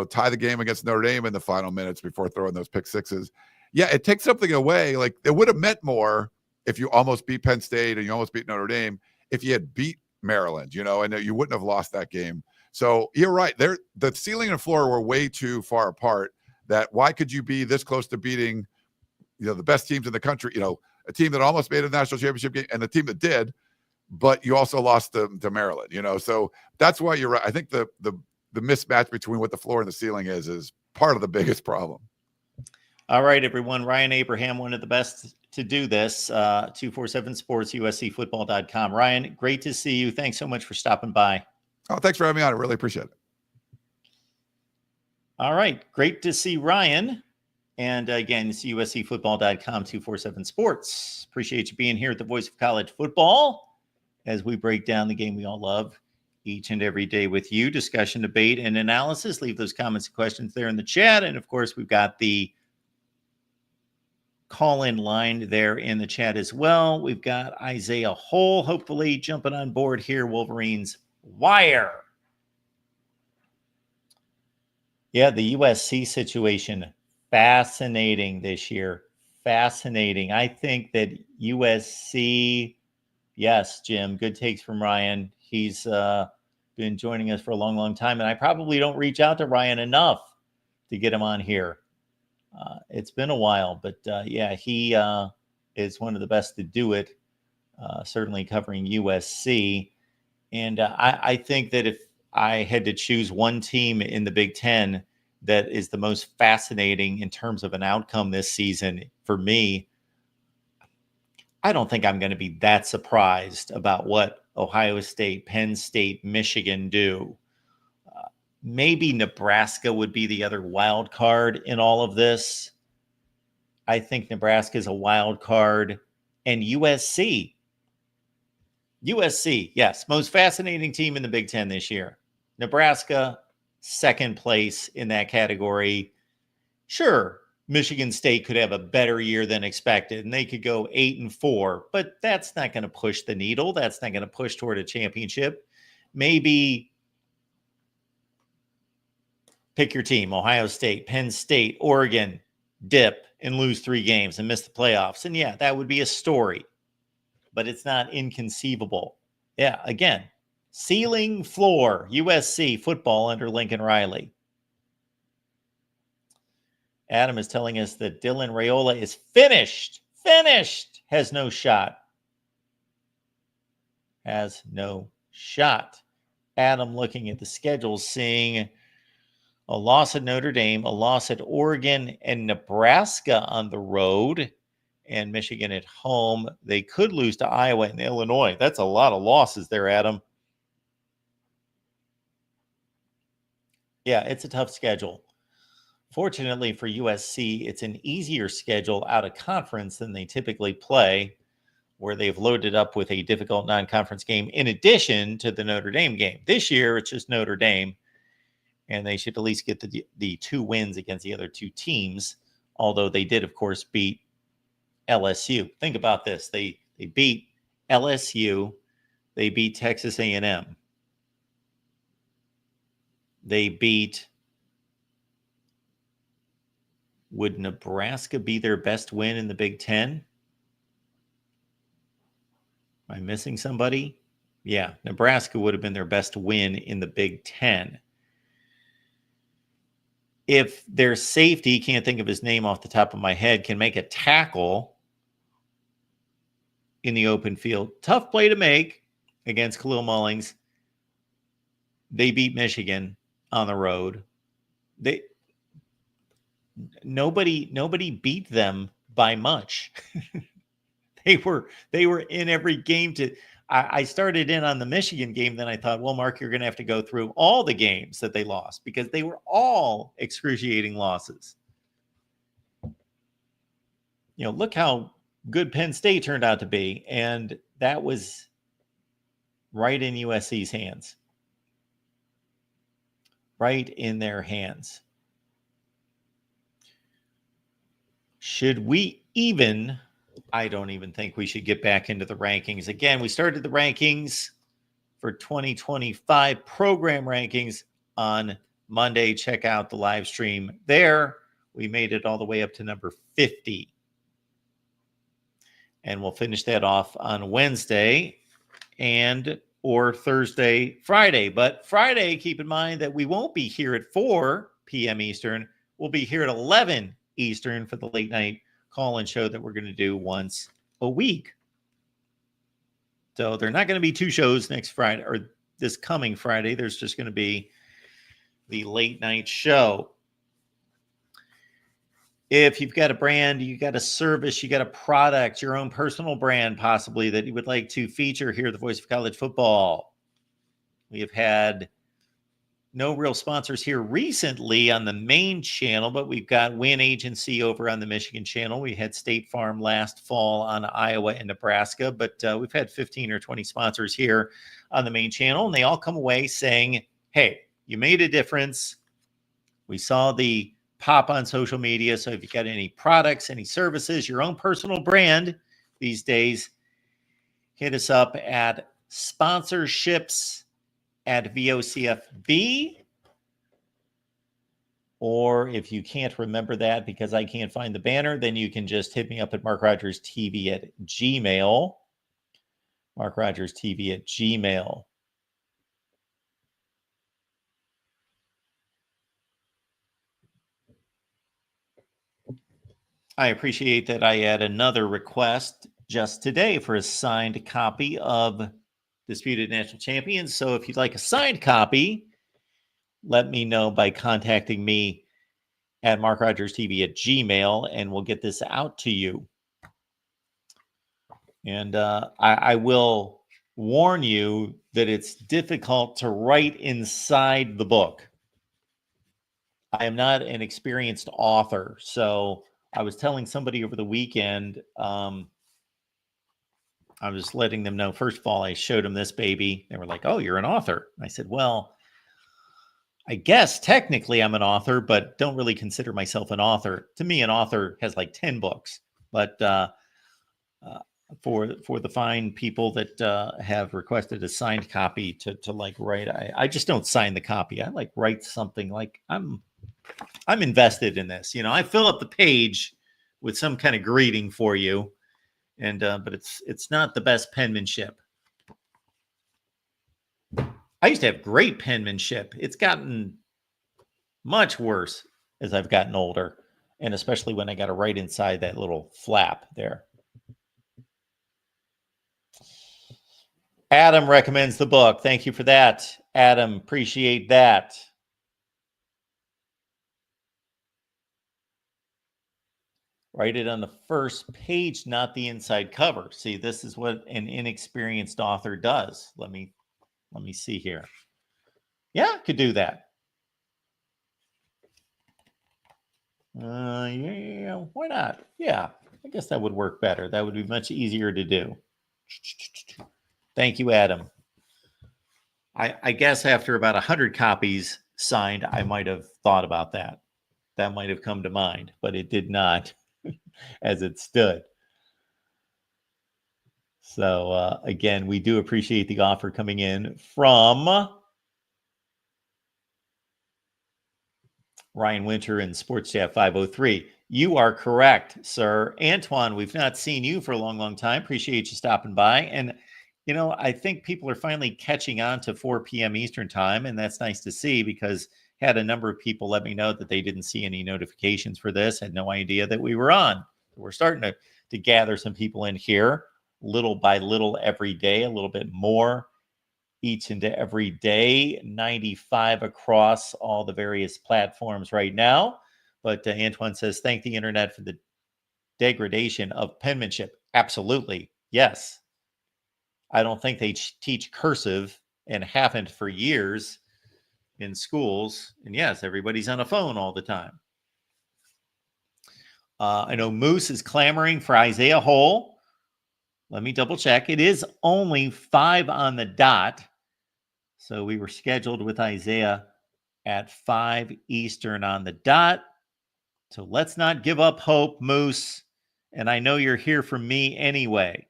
tie the game against Notre Dame in the final minutes before throwing those pick sixes. Yeah, it takes something away. Like, it would have meant more if you almost beat Penn State and you almost beat Notre Dame if you had beat Maryland, and you wouldn't have lost that game. So you're right. The ceiling and floor were way too far apart. That why could you be this close to beating, the best teams in the country, a team that almost made a national championship game and the team that did, but you also lost to Maryland, So that's why you're right. I think the mismatch between what the floor and the ceiling is part of the biggest problem. All right, everyone. Ryan Abraham, one of the best to do this, 247 Sports, USCfootball.com. Ryan, great to see you. Thanks so much for stopping by. Oh, thanks for having me on. I really appreciate it. All right. Great to see Ryan. And again, it's USCfootball.com, 247 Sports. Appreciate you being here at the Voice of College Football as we break down the game we all love each and every day with you. Discussion, debate, and analysis. Leave those comments and questions there in the chat. And of course, we've got the call-in line there in the chat as well. We've got Isaiah Hole, hopefully jumping on board here. Wolverines Wire. Yeah, the USC situation, fascinating this year. Fascinating. I think that USC, yes, Jim, good takes from Ryan. He's been joining us for a long, long time, and I probably don't reach out to Ryan enough to get him on here. It's been a while, but yeah, he is one of the best to do it, certainly covering USC. And I think that if I had to choose one team in the Big Ten that is the most fascinating in terms of an outcome this season, for me, I don't think I'm going to be that surprised about what Ohio State, Penn State, Michigan do. Maybe Nebraska would be the other wild card in all of this. I think Nebraska is a wild card. And USC. USC, yes, most fascinating team in the Big Ten this year. Nebraska, second place in that category. Sure, Michigan State could have a better year than expected, and they could go 8-4, but that's not going to push the needle. That's not going to push toward a championship. Maybe pick your team, Ohio State, Penn State, Oregon, dip and lose 3 games and miss the playoffs. And yeah, that would be a story, but it's not inconceivable. Yeah, again, ceiling, floor, USC football under Lincoln Riley. Adam is telling us that Dylan Raiola is finished, has no shot. Has no shot. Adam looking at the schedule, seeing a loss at Notre Dame, a loss at Oregon and Nebraska on the road, and Michigan at home. They could lose to Iowa and Illinois. That's a lot of losses there, Adam. Yeah, it's a tough schedule. Fortunately for USC, it's an easier schedule out of conference than they typically play, where they've loaded up with a difficult non-conference game in addition to the Notre Dame game. This year, it's just Notre Dame, and they should at least get the 2 wins against the other 2 teams, although they did, of course, beat LSU. Think about this. They beat LSU. They beat Texas A&M. They beat... Would Nebraska be their best win in the Big Ten? Am I missing somebody? Yeah, Nebraska would have been their best win in the Big Ten. if their safety, can't think of his name off the top of my head, can make a tackle in the open field, tough play to make against Khalil Mullings. They beat Michigan on the road. Nobody beat them by much. They were in every game. I started in on the Michigan game, then I thought, well, Mark, you're going to have to go through all the games that they lost because they were all excruciating losses. Look how good Penn State turned out to be, and that was right in USC's hands. Right in their hands. Should we even, I don't even think we should get back into the rankings. Again, we started the rankings for 2025 program rankings on Monday. Check out the live stream there. We made it all the way up to number 50. And we'll finish that off on Wednesday or Thursday, Friday. But Friday, keep in mind that we won't be here at 4 p.m. Eastern. We'll be here at 11 Eastern for the late night call-in show that we're going to do once a week. So there are not going to be 2 shows next Friday or this coming Friday. There's just going to be the late night show. If you've got a brand, you got a service, you got a product, your own personal brand possibly that you would like to feature here at the Voice of College Football. We have had no real sponsors here recently on the main channel, but we've got Win Agency over on the Michigan channel. We had State Farm last fall on Iowa and Nebraska, but we've had 15 or 20 sponsors here on the main channel, and they all come away saying, hey, you made a difference. We saw the pop on social media. So if you got any products, any services, your own personal brand these days, hit us up at sponsorships@VOCFB. Or if you can't remember that because I can't find the banner, then you can just hit me up at MarkRogersTV at Gmail. MarkRogersTV at Gmail. I appreciate that I had another request just today for a signed copy of Disputed National Champions. So if you'd like a signed copy, let me know by contacting me at MarkRogersTV at Gmail, and we'll get this out to you. And I will warn you that it's difficult to write inside the book. I am not an experienced author, so I was telling somebody over the weekend, I was just letting them know, first of all, I showed them this baby. They were like, oh, you're an author. I said, well, I guess technically I'm an author, but don't really consider myself an author. To me, an author has like 10 books. But for the fine people that have requested a signed copy to like write, I just don't sign the copy. I like write something like I'm invested in this. I fill up the page with some kind of greeting for you, and but it's not the best penmanship. I used to have great penmanship. It's gotten much worse as I've gotten older, and especially when I got to write inside that little flap there. Adam recommends the book. Thank you for that, Adam. Appreciate that. Write it on the first page, not the inside cover. See, this is what an inexperienced author does. Let me see here. Yeah, could do that. Yeah, why not? Yeah, I guess that would work better. That would be much easier to do. Thank you, Adam. I guess after about 100 copies signed, I might have thought about that. That might have come to mind, but it did not as it stood. So again, we do appreciate the offer coming in from Ryan Winter and Sports Chat 503. You are correct, sir. Antoine, we've not seen you for a long, long time. Appreciate you stopping by. And, I think people are finally catching on to 4 p.m. Eastern time, and that's nice to see because had a number of people let me know that they didn't see any notifications for this, had no idea that we were on. We're starting to gather some people in here little by little every day, a little bit more each and every day, 95 across all the various platforms right now. But Antoine says, thank the internet for the degradation of penmanship. Absolutely. Yes. I don't think they teach cursive and haven't for years in schools. And yes, everybody's on a phone all the time. I know Moose is clamoring for Isaiah Hole. Let me double check. It is only 5 on the dot. So we were scheduled with Isaiah at 5 Eastern on the dot. So let's not give up hope, Moose. And I know you're here for me anyway.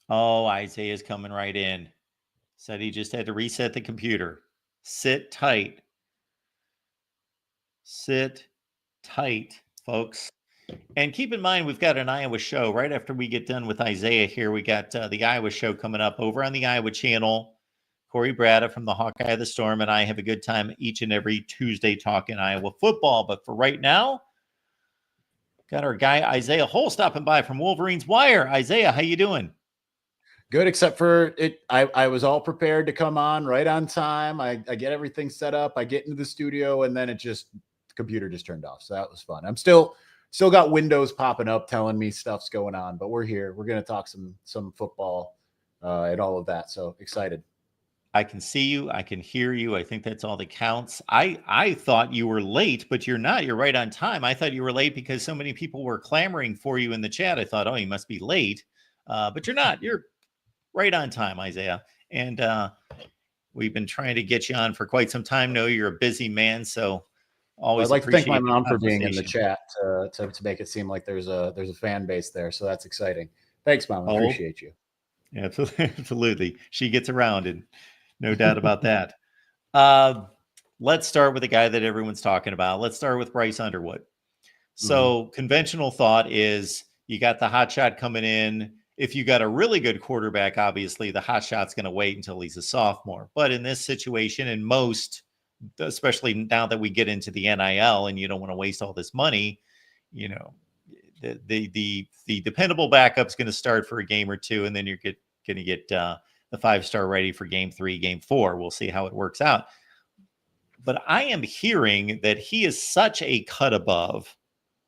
Oh, Isaiah's coming right in. Said he just had to reset the computer. Sit tight. Sit tight, folks. And keep in mind, we've got an Iowa show right after we get done with Isaiah here. We got the Iowa show coming up over on the Iowa channel. Corey Brada from the Hawkeye of the Storm and I have a good time each and every Tuesday talking Iowa football. But for right now, got our guy Isaiah Hole stopping by from Wolverines Wire. Isaiah, how you doing? Good, except for it. I was all prepared to come on right on time. I get everything set up. I get into the studio, and then the computer just turned off. So that was fun. I'm still got windows popping up telling me stuff's going on, but we're here. We're going to talk some football and all of that. So excited. I can see you. I can hear you. I think that's all that counts. I thought you were late, but you're not. You're right on time. I thought you were late because so many people were clamoring for you in the chat. I thought, oh, you must be late. But you're not. You're right on time, Isaiah. And we've been trying to get you on for quite some time. No, you're a busy man, so always. I'd like to thank my mom for being in the chat to make it seem like there's a fan base there. So that's exciting. Thanks, Mom. I appreciate you. Absolutely. She gets around, and no doubt about that. Let's start with the guy that everyone's talking about. Let's start with Bryce Underwood. So conventional thought is you got the hot shot coming in. If you got a really good quarterback, obviously the hot shot's going to wait until he's a sophomore. But in this situation, and most, especially now that we get into the NIL and you don't want to waste all this money, you know, the dependable backup's going to start for a game or two, and then you're going to get the 5-star ready for game 3, game 4. We'll see how it works out. But I am hearing that he is such a cut above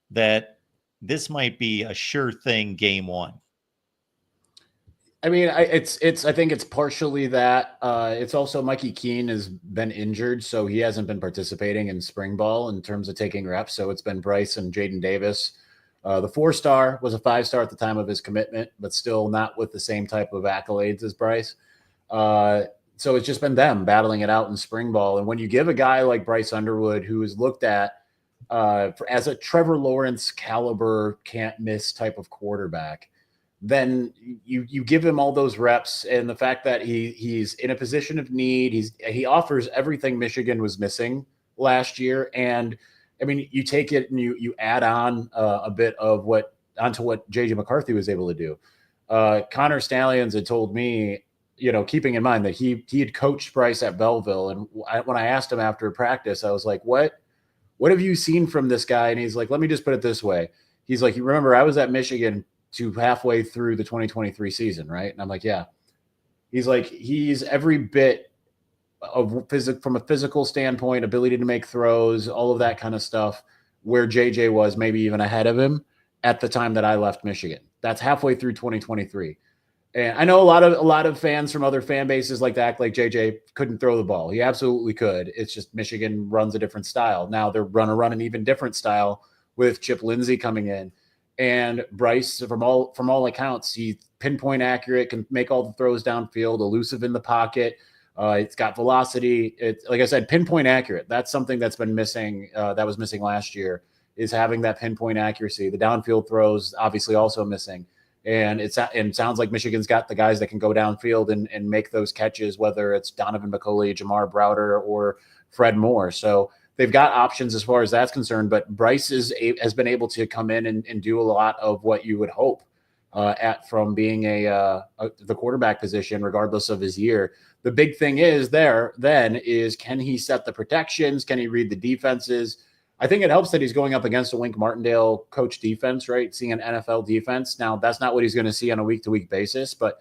that this might be a sure thing game 1. I mean, I think it's partially that. It's also Mikey Keene has been injured, so he hasn't been participating in spring ball in terms of taking reps. So it's been Bryce and Jaden Davis. The 4-star was a 5-star at the time of his commitment, but still not with the same type of accolades as Bryce. So it's just been them battling it out in spring ball. And when you give a guy like Bryce Underwood, who is looked at as a Trevor Lawrence caliber, can't miss type of quarterback, then you give him all those reps, and the fact that he's in a position of need, he offers everything Michigan was missing last year. And I mean, you take it and you add on a bit of onto what JJ McCarthy was able to do. Connor Stallions had told me, keeping in mind that he had coached Bryce at Belleville, and when I asked him after practice, I was like, what have you seen from this guy? And he's like, let me just put it this way. He's like, you remember I was at Michigan to halfway through the 2023 season, right? And I'm like, yeah. He's like, he's every bit of from a physical standpoint, ability to make throws, all of that kind of stuff, where JJ was maybe even ahead of him at the time that I left Michigan. That's halfway through 2023. And I know a lot of fans from other fan bases like to act like JJ couldn't throw the ball. He absolutely could. It's just Michigan runs a different style. Now they're run an even different style with Chip Lindsey coming in. And Bryce, from all accounts, he's pinpoint accurate, can make all the throws downfield, elusive in the pocket. It's got velocity. It's, like I said, pinpoint accurate. That's something that's been missing. That was missing last year, is having that pinpoint accuracy. The downfield throws obviously also missing. And it sounds like Michigan's got the guys that can go downfield and make those catches, whether it's Donovan McCulley, Jamar Browder, or Fred Moore. So they've got options as far as that's concerned. But Bryce has been able to come in and do a lot of what you would hope from being the quarterback position, regardless of his year. The big thing is can he set the protections? Can he read the defenses? I think it helps that he's going up against a Wink Martindale coach defense, right? Seeing an NFL defense. Now, that's not what he's going to see on a week-to-week basis, but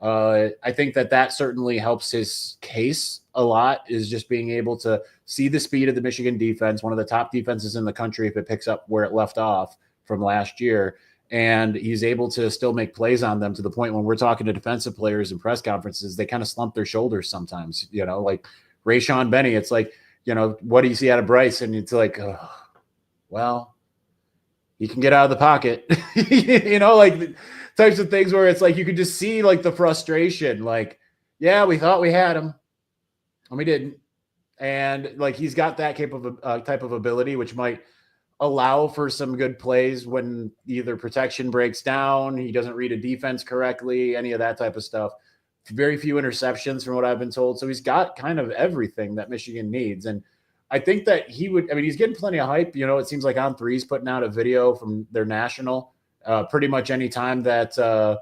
I think that certainly helps his case a lot, is just being able to see the speed of the Michigan defense, one of the top defenses in the country if it picks up where it left off from last year. And he's able to still make plays on them to the point when we're talking to defensive players in press conferences, they kind of slump their shoulders sometimes, like Rayshon Benny. It's like, what do you see out of Bryce? And it's like, well, he can get out of the pocket, like types of things where it's like, you could just see like the frustration, like, yeah, we thought we had him and we didn't. And like, he's got that type of ability, which might allow for some good plays when either protection breaks down, he doesn't read a defense correctly, any of that type of stuff. Very few interceptions from what I've been told. So he's got kind of everything that Michigan needs. And I think that he's getting plenty of hype. It seems like On3's putting out a video from their national pretty much any time that I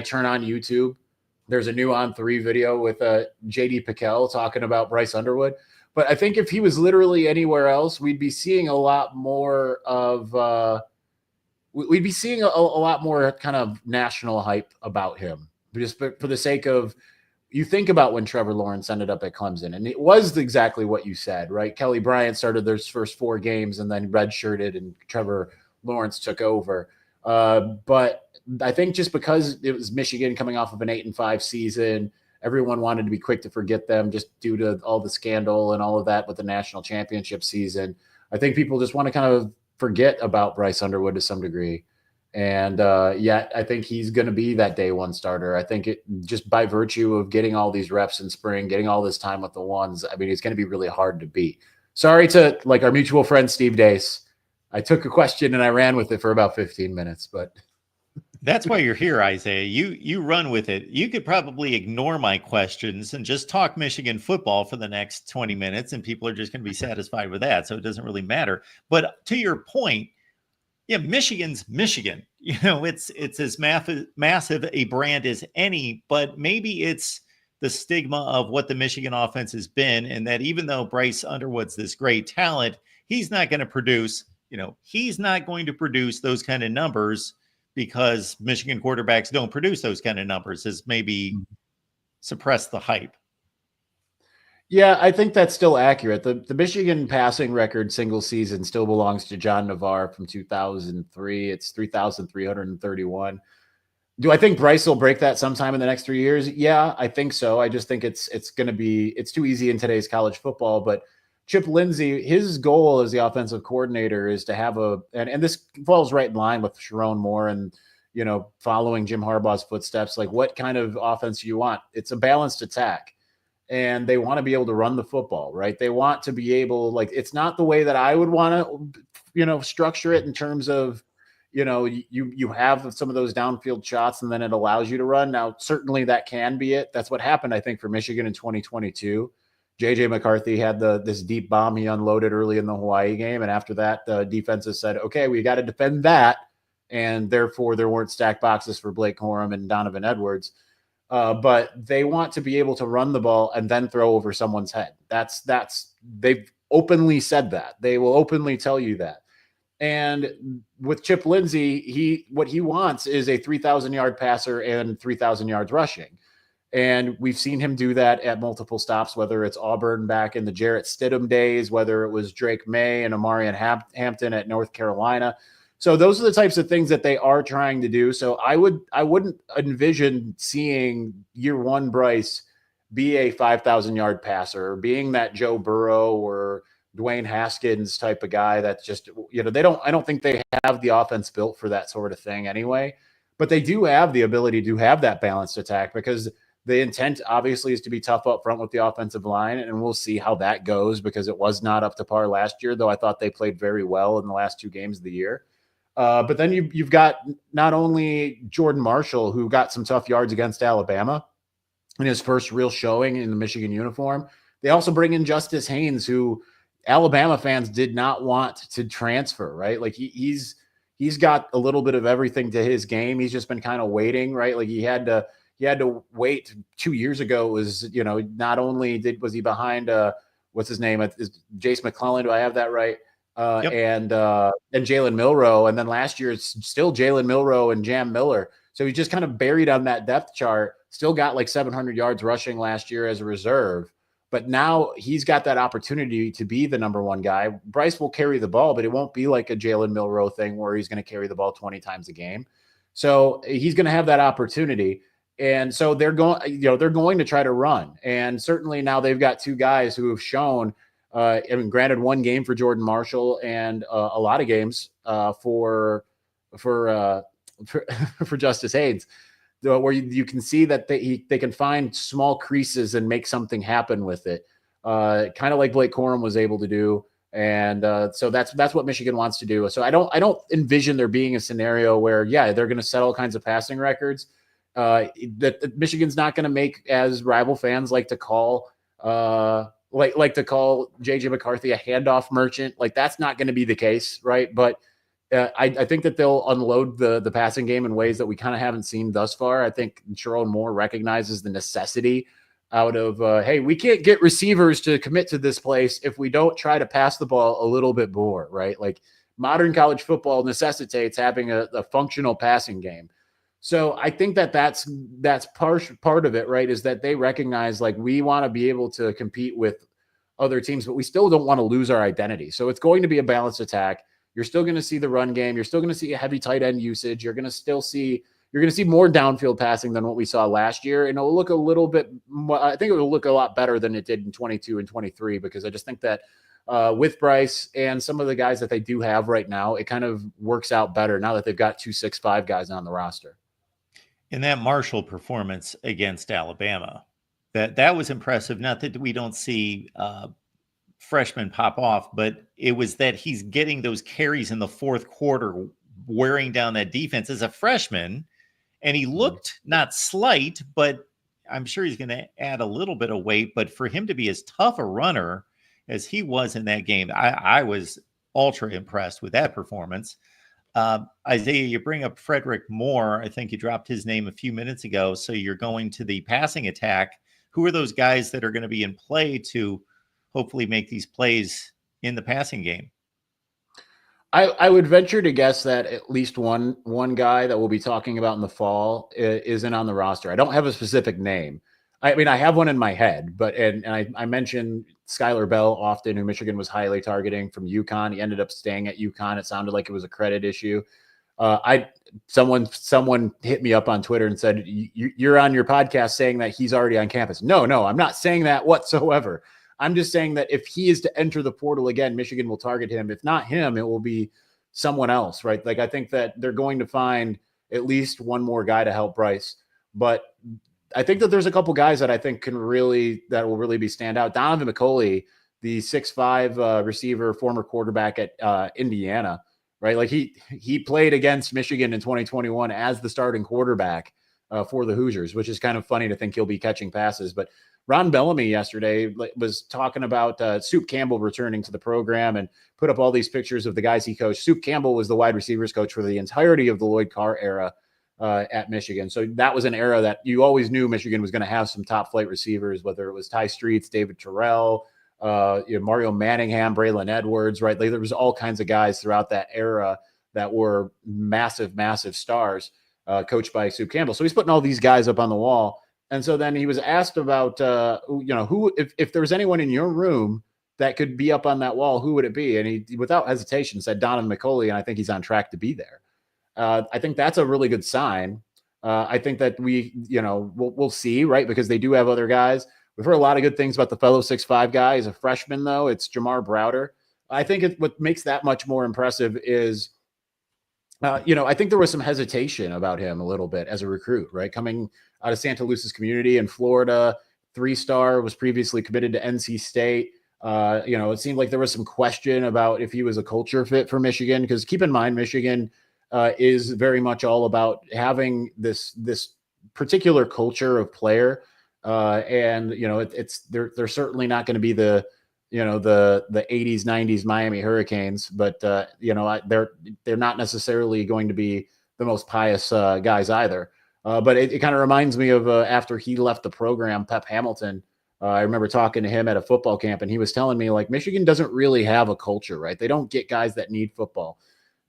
turn on YouTube. There's a new On3 video with JD Piquel talking about Bryce Underwood. But I think if he was literally anywhere else, we'd be seeing a lot more of a lot more kind of national hype about him. Just for the sake of, you think about when Trevor Lawrence ended up at Clemson, and it was exactly what you said, right? Kelly Bryant started their first 4 games and then redshirted, and Trevor Lawrence took over. But I think just because it was Michigan coming off of an 8-5 season, everyone wanted to be quick to forget them just due to all the scandal and all of that with the national championship season. I think people just want to kind of forget about Bryce Underwood to some degree. And yet I think he's going to be that day one starter. I think it just by virtue of getting all these reps in spring, getting all this time with the ones, I mean, it's going to be really hard to beat. Sorry to like our mutual friend, Steve Dace. I took a question and I ran with it for about 15 minutes, but that's why you're here, Isaiah. You run with it. You could probably ignore my questions and just talk Michigan football for the next 20 minutes, and people are just going to be satisfied with that. So it doesn't really matter. But to your point, yeah, Michigan's Michigan. It's as massive a brand as any, but maybe it's the stigma of what the Michigan offense has been, and that even though Bryce Underwood's this great talent, he's not going to produce, he's not going to produce those kind of numbers because Michigan quarterbacks don't produce those kind of numbers, has maybe suppressed the hype. Yeah, I think that's still accurate. The Michigan passing record single season still belongs to John Navarre from 2003. It's 3,331. Do I think Bryce will break that sometime in the next 3 years? Yeah, I think so. I just think it's too easy in today's college football. But Chip Lindsey, his goal as the offensive coordinator is to have and this falls right in line with Sharon Moore and, following Jim Harbaugh's footsteps. Like, what kind of offense do you want? It's a balanced attack. And they want to be able to run the football, right? They want to be able, like, it's not the way that I would want to, structure it in terms of, you have some of those downfield shots and then it allows you to run. Now, certainly that can be it. That's what happened, I think, for Michigan in 2022. JJ McCarthy had this deep bomb he unloaded early in the Hawaii game. And after that, the defenses said, okay, we got to defend that. And therefore there weren't stacked boxes for Blake Corum and Donovan Edwards. But they want to be able to run the ball and then throw over someone's head. They've openly said that. They will openly tell you that. And with Chip Lindsey, what he wants is a 3,000-yard passer and 3,000 yards rushing. And we've seen him do that at multiple stops, whether it's Auburn back in the Jarrett Stidham days, whether it was Drake May and Amarian Hampton at North Carolina. So those are the types of things that they are trying to do. So I wouldn't envision seeing year one Bryce be a 5,000-yard passer, or being that Joe Burrow or Dwayne Haskins type of guy that's just, I don't think they have the offense built for that sort of thing anyway. But they do have the ability to have that balanced attack, because the intent obviously is to be tough up front with the offensive line, and we'll see how that goes, because it was not up to par last year, though I thought they played very well in the last 2 games of the year. But then you've got not only Jordan Marshall, who got some tough yards against Alabama in his first real showing in the Michigan uniform, They also bring in Justice Haynes, who Alabama fans did not want to transfer, right? Like he's got a little bit of everything to his game. He's just been kind of waiting, right? Like he had to wait 2 years ago. It was, not only was he behind what's his name? Is Jace McClellan? Do I have that right? Yep. And Jalen Milroe. And then last year it's still Jalen Milroe and Jam Miller. So he's just kind of buried on that depth chart, still got like 700 yards rushing last year as a reserve. But now he's got that opportunity to be the number one guy. Bryce will carry the ball, but it won't be like a Jalen Milroe thing where he's going to carry the ball 20 times a game. So he's going to have that opportunity. And so they're going to try to run. And certainly now they've got two guys who have shown, granted one game for Jordan Marshall and a lot of games for Justice Haynes, where you can see that they can find small creases and make something happen with it, kind of like Blake Corum was able to do. And so that's what Michigan wants to do. So I don't envision there being a scenario where, they're going to set all kinds of passing records. That Michigan's not going to make, as rival fans like to call, like to call JJ McCarthy a handoff merchant. Like that's not going to be the case, right? But I think that they'll unload the passing game in ways that we kind of haven't seen thus far. I think Sherrone Moore recognizes the necessity out of, hey, we can't get receivers to commit to this place if we don't try to pass the ball a little bit more, right? Like modern college football necessitates having a functional passing game. So I think that's part of it, right? Is that they recognize like we want to be able to compete with other teams, but we still don't want to lose our identity. So it's going to be a balanced attack. You're still going to see the run game. You're still going to see a heavy tight end usage. You're going to see more downfield passing than what we saw last year. And it'll look a little bit more, I think it will look a lot better than it did in 22 and 23, because I just think that with Bryce and some of the guys that they do have right now, it kind of works out better now that they've got 2 6'5" guys on the roster. In that Marshall performance against Alabama, that was impressive. Not that we don't see freshmen pop off, but it was that he's getting those carries in the fourth quarter, wearing down that defense as a freshman. And he looked not slight, but I'm sure he's going to add a little bit of weight. But for him to be as tough a runner as he was in that game, I was ultra impressed with that performance. Isaiah, you bring up Frederick Moore. I think you dropped his name a few minutes ago. So you're going to the passing attack. Who are those guys that are going to be in play to hopefully make these plays in the passing game? I would venture to guess that at least one guy that we'll be talking about in the fall isn't on the roster. I don't have a specific name. I mean, I have one in my head, but I mentioned Skylar Bell often, who Michigan was highly targeting from UConn. He ended up staying at UConn. It sounded like it was a credit issue. Someone hit me up on Twitter and said, you're on your podcast saying that he's already on campus. No, I'm not saying that whatsoever. I'm just saying that if he is to enter the portal again, Michigan will target him. If not him, it will be someone else, right? Like I think that they're going to find at least one more guy to help Bryce. But I think that there's a couple guys that I think that will really be stand out. Donovan McCulley, the 6'5" receiver, former quarterback at Indiana, right? Like he played against Michigan in 2021 as the starting quarterback for the Hoosiers, which is kind of funny to think he'll be catching passes. But Ron Bellamy yesterday was talking about Soup Campbell returning to the program and put up all these pictures of the guys he coached. Soup Campbell was the wide receivers coach for the entirety of the Lloyd Carr era at Michigan. So that was an era that you always knew Michigan was going to have some top flight receivers, whether it was Ty Streets, David Terrell, Mario Manningham, Braylon Edwards, right? Like, there was all kinds of guys throughout that era that were massive, massive stars coached by Soup Campbell. So he's putting all these guys up on the wall. And so then he was asked about, who, if there was anyone in your room that could be up on that wall, who would it be? And he, without hesitation, said Donovan McCulley, and I think he's on track to be there. I think that's a really good sign. I think that we'll see, right? Because they do have other guys. We've heard a lot of good things about the fellow 6'5" guy. He's a freshman, though. It's Jamar Browder. I think what makes that much more impressive is, I think there was some hesitation about him a little bit as a recruit, right? Coming out of Santa Lucia's community in Florida, 3-star, was previously committed to NC State. It seemed like there was some question about if he was a culture fit for Michigan, because keep in mind, Michigan is very much all about having this particular culture of player And they're certainly not going to be the 80s, 90s Miami Hurricanes, but they're not necessarily going to be the most pious guys either. But it kind of reminds me of after he left the program, Pep Hamilton. I remember talking to him at a football camp, and he was telling me, like, Michigan doesn't really have a culture, right? They don't get guys that need football.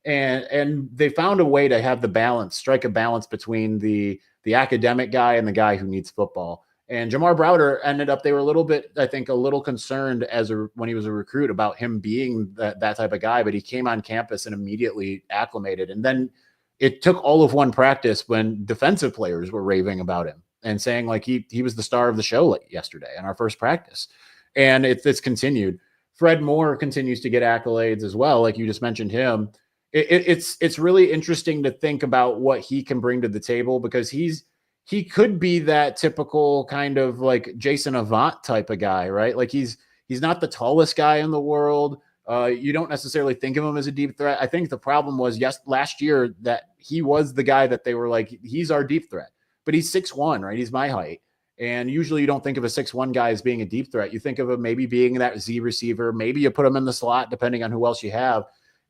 And they found a way to have the balance, strike a balance between the academic guy and the guy who needs football. And Jamar Browder ended up, they were a little bit, I think, a little concerned when he was a recruit about him being that type of guy, but he came on campus and immediately acclimated. And then it took all of one practice when defensive players were raving about him and saying, like, he was the star of the show yesterday in our first practice. And it's continued. Fred Moore continues to get accolades as well. Like you just mentioned him. It's really interesting to think about what he can bring to the table, because he could be that typical kind of like Jason Avant type of guy, right? Like he's not the tallest guy in the world. You don't necessarily think of him as a deep threat. I think the problem was last year that he was the guy that they were like, he's our deep threat, but he's 6'1", right? He's my height. And usually you don't think of a 6'1" guy as being a deep threat. You think of him maybe being that Z receiver. Maybe you put him in the slot, depending on who else you have.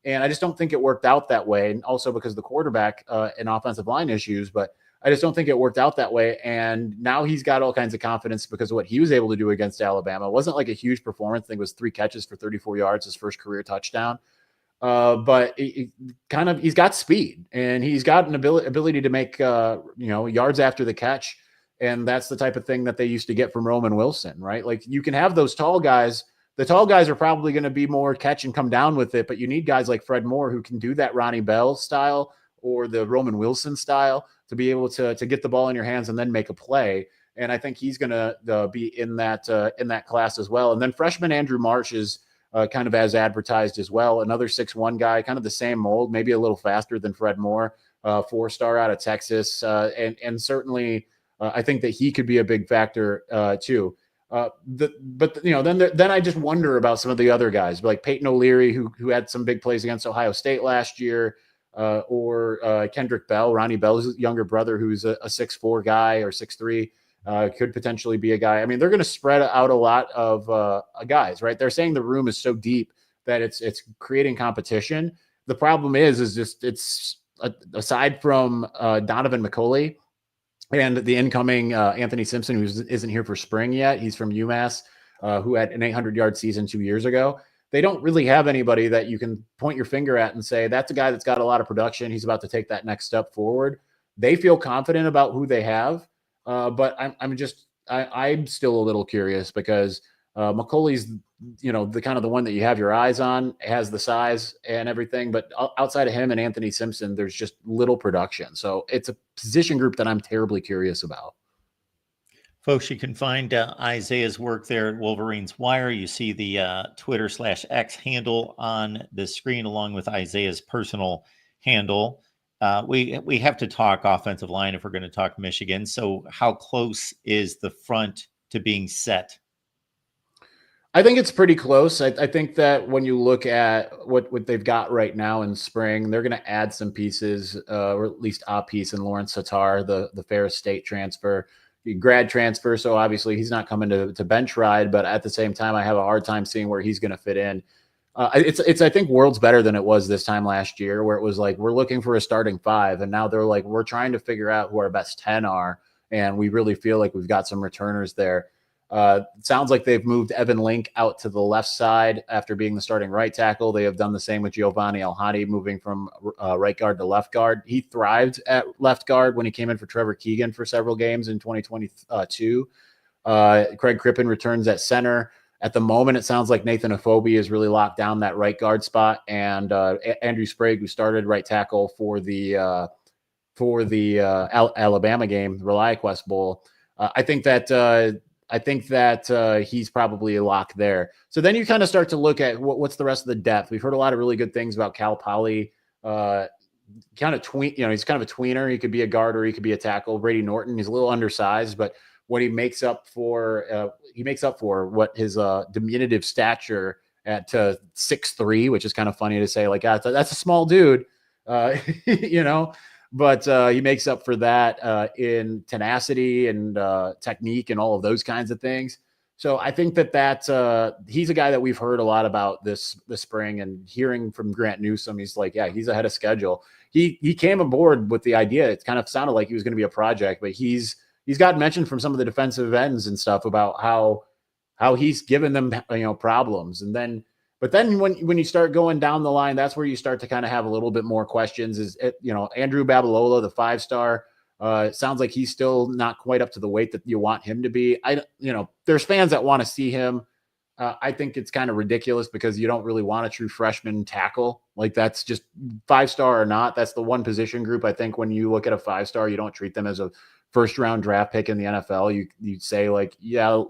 And I just don't think it worked out that way. And also because the quarterback and offensive line issues, but I just don't think it worked out that way. And now he's got all kinds of confidence because of what he was able to do against Alabama. It wasn't like a huge performance. I think it was 3 catches for 34 yards, his first career touchdown. But he's got speed, and he's got an ability to make, yards after the catch. And that's the type of thing that they used to get from Roman Wilson, right? Like, you can have those tall guys. The tall guys are probably going to be more catch and come down with it, but you need guys like Fred Moore who can do that Ronnie Bell style or the Roman Wilson style to be able to get the ball in your hands and then make a play. And I think he's going to be in that class as well. And then freshman Andrew Marsh is kind of as advertised as well. Another 6'1" guy, kind of the same mold, maybe a little faster than Fred Moore, 4-star out of Texas. And certainly I think that he could be a big factor too. Then I just wonder about some of the other guys, like Peyton O'Leary, who had some big plays against Ohio State last year, or Kendrick Bell, Ronnie Bell's younger brother, who's a 6'4" guy or 6'3", could potentially be a guy. I mean, they're going to spread out a lot of guys, right? They're saying the room is so deep that it's creating competition. The problem is aside from Donovan McCulley and the incoming Anthony Simpson, who isn't here for spring yet. He's from UMass, who had an 800-yard season 2 years ago. They don't really have anybody that you can point your finger at and say, that's a guy that's got a lot of production. He's about to take that next step forward. They feel confident about who they have. But I'm still a little curious because McCulley's, the kind of the one that you have your eyes on, has the size and everything, but outside of him and Anthony Simpson, there's just little production. So it's a position group that I'm terribly curious about. Folks, you can find Isaiah's work there at Wolverines Wire. You see the Twitter/X handle on the screen, along with Isaiah's personal handle. We have to talk offensive line if we're going to talk Michigan. So how close is the front to being set? I think it's pretty close. I think that when you look at what they've got right now in spring, they're going to add some pieces, or at least a piece in Lawrence Tatar, the Ferris State transfer, grad transfer. So obviously he's not coming to bench ride, but at the same time, I have a hard time seeing where he's going to fit in. It's I think worlds better than it was this time last year, where it was like, we're looking for a starting 5. And now they're like, we're trying to figure out who our best 10 are. And we really feel like we've got some returners there. It sounds like they've moved Evan Link out to the left side after being the starting right tackle. They have done the same with Giovanni El-Hadi, moving from right guard to left guard. He thrived at left guard when he came in for Trevor Keegan for several games in 2022. Craig Crippen returns at center. At the moment, it sounds like Nathan Afobe has really locked down that right guard spot, and Andrew Sprague, who started right tackle for the Alabama game, the ReliaQuest Bowl. I think that he's probably a lock there. So then you kind of start to look at what's the rest of the depth. We've heard a lot of really good things about Cal Poly. Kind of he's kind of a tweener. He could be a guard or he could be a tackle. Brady Norton, he's a little undersized, but what he makes up for what his diminutive stature at 6'3", which is kind of funny to say, like, that's a small dude, but he makes up for that in tenacity and technique and all of those kinds of things. So I think that he's a guy that we've heard a lot about this spring, and hearing from Grant Newsome, he's like, yeah, he's ahead of schedule. He came aboard with the idea. It kind of sounded like he was going to be a project, but he's gotten mentioned from some of the defensive ends and stuff about how he's given them, problems. And then, but then when you start going down the line, that's where you start to kind of have a little bit more questions. Andrew Babalola, the 5-star, it sounds like he's still not quite up to the weight that you want him to be. There's fans that want to see him. I think it's kind of ridiculous because you don't really want a true freshman tackle. Like, that's just 5-star or not. That's the one position group. I think when you look at a 5-star, you don't treat them as a first-round draft pick in the NFL. You say, like, yeah,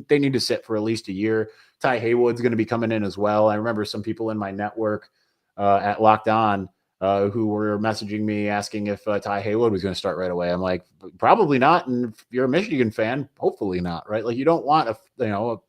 they need to sit for at least a year. Ty Haywood's going to be coming in as well. I remember some people in my network at Locked On who were messaging me asking if Ty Haywood was going to start right away. I'm like, probably not. And if you're a Michigan fan, hopefully not, right? Like, you don't want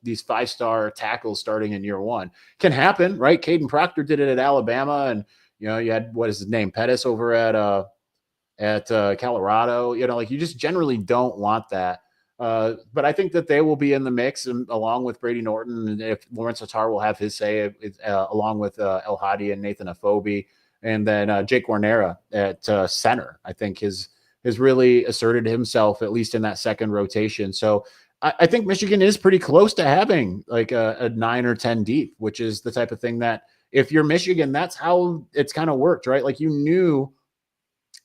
these 5-star tackles starting in year one. Can happen, right? Caden Proctor did it at Alabama, and you had, what is his name, Pettis over at Colorado. You just generally don't want that. But I think that they will be in the mix, and along with Brady Norton, and if Lawrence Tatar will have his say, along with El Hadi and Nathan Afobe. And then Jake Guarnera at center, I think has really asserted himself, at least in that second rotation. So I think Michigan is pretty close to having like a 9 or 10 deep, which is the type of thing that if you're Michigan, that's how it's kind of worked, right? Like, you knew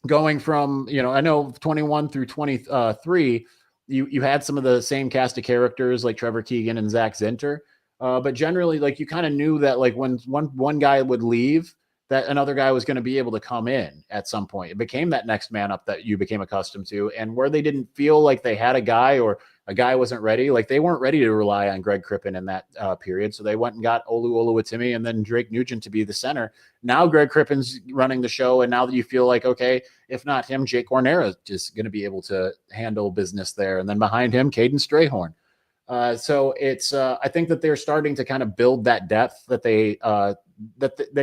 going from, I know 21 through 23, you had some of the same cast of characters like Trevor Keegan and Zach Zinter. But generally, like, you kind of knew that, like, when one guy would leave, that another guy was going to be able to come in at some point. It became that next man up that you became accustomed to. And where they didn't feel like they had a guy, or a guy wasn't ready, like, they weren't ready to rely on Greg Crippen in that period. So they went and got Olu Oluwatimi and then Drake Nugent to be the center. Now Greg Crippen's running the show. And now that you feel like, okay, if not him, Jake Guarnera is just going to be able to handle business there. And then behind him, Caden Strayhorn. So it's, I think that they're starting to kind of build that depth that they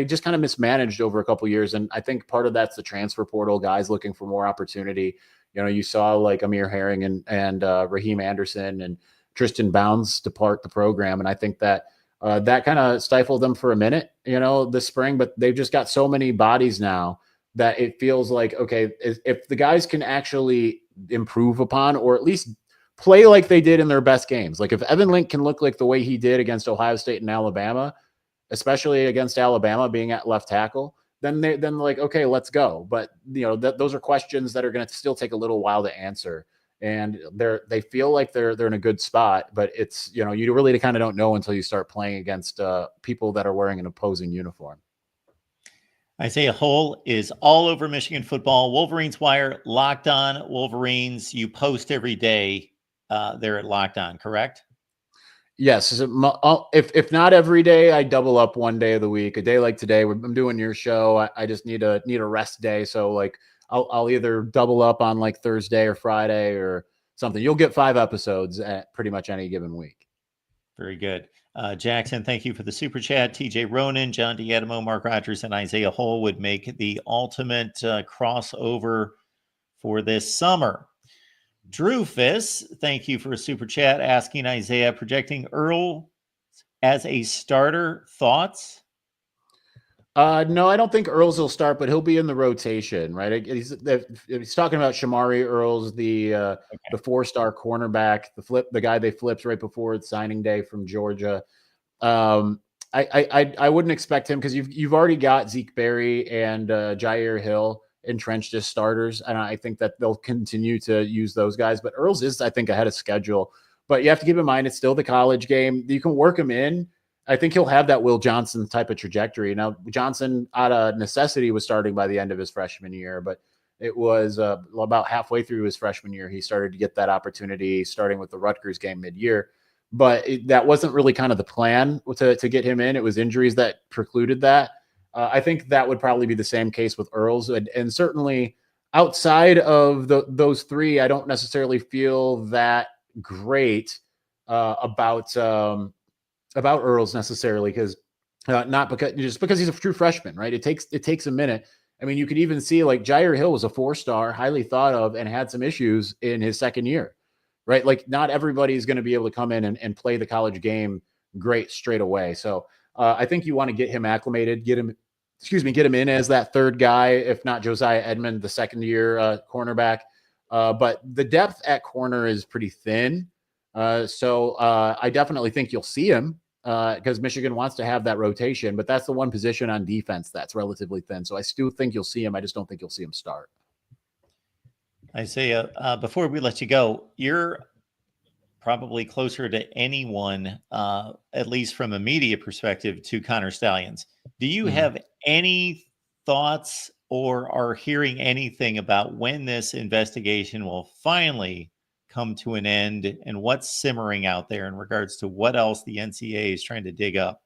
just kind of mismanaged over a couple of years. And I think part of that's the transfer portal, guys looking for more opportunity. You saw like Amir Herring and Raheem Anderson and Tristan Bounds depart the program. And I think that that kind of stifled them for a minute, this spring, but they've just got so many bodies now that it feels like, okay, if the guys can actually improve upon, or at least play like they did in their best games. Like, if Evan Link can look like the way he did against Ohio State and Alabama, especially against Alabama being at left tackle, then like, okay, let's go. But those are questions that are going to still take a little while to answer. And they feel like they're in a good spot, but it's, you really kind of don't know until you start playing against people that are wearing an opposing uniform. Isaiah Hole is all over Michigan football. Wolverines Wire, Locked On Wolverines. You post every day there at Locked On, correct? Yes. If not every day, I double up one day of the week. A day like today, I'm doing your show. I just need a rest day. So, like, I'll either double up on like Thursday or Friday or something. You'll get 5 episodes at pretty much any given week. Very good. Jackson, thank you for the super chat. TJ Ronan, John Diadamo, Mark Rogers, and Isaiah Hole would make the ultimate crossover for this summer. Drew Fiss, thank you for a super chat asking Isaiah, projecting Earl as a starter. Thoughts? No, I don't think Earls will start, but he'll be in the rotation, right? He's talking about Shamari Earls, the 4-star cornerback, the guy they flipped right before signing day from Georgia. I wouldn't expect him because you've already got Zeke Berry and Jair Hill entrenched as starters, and I think that they'll continue to use those guys. But Earls is, I think, ahead of schedule. But you have to keep in mind it's still the college game. You can work him in. I think he'll have that Will Johnson type of trajectory. Now, Johnson, out of necessity, was starting by the end of his freshman year, but it was about halfway through his freshman year he started to get that opportunity, starting with the Rutgers game mid-year. But that wasn't really kind of the plan to get him in. It was injuries that precluded that. I think that would probably be the same case with Earls. And certainly outside of those three, I don't necessarily feel that great about Earls necessarily, because not because he's a true freshman, right? It takes a minute. I mean, you could even see like Jair Hill was a 4-star, highly thought of, and had some issues in his second year, right? Like not everybody is going to be able to come in and play the college game great straight away. So I think you want to get him acclimated, get him in as that third guy, if not Josiah Edmond, the second year cornerback. But the depth at corner is pretty thin. So I definitely think you'll see him because Michigan wants to have that rotation, but that's the one position on defense that's relatively thin. So I still think you'll see him. I just don't think you'll see him start. Isaiah, before we let you go, you're probably closer to anyone, at least from a media perspective, to Connor Stallions. Do you have any thoughts or are hearing anything about when this investigation will finally come to an end and what's simmering out there in regards to what else the NCAA is trying to dig up?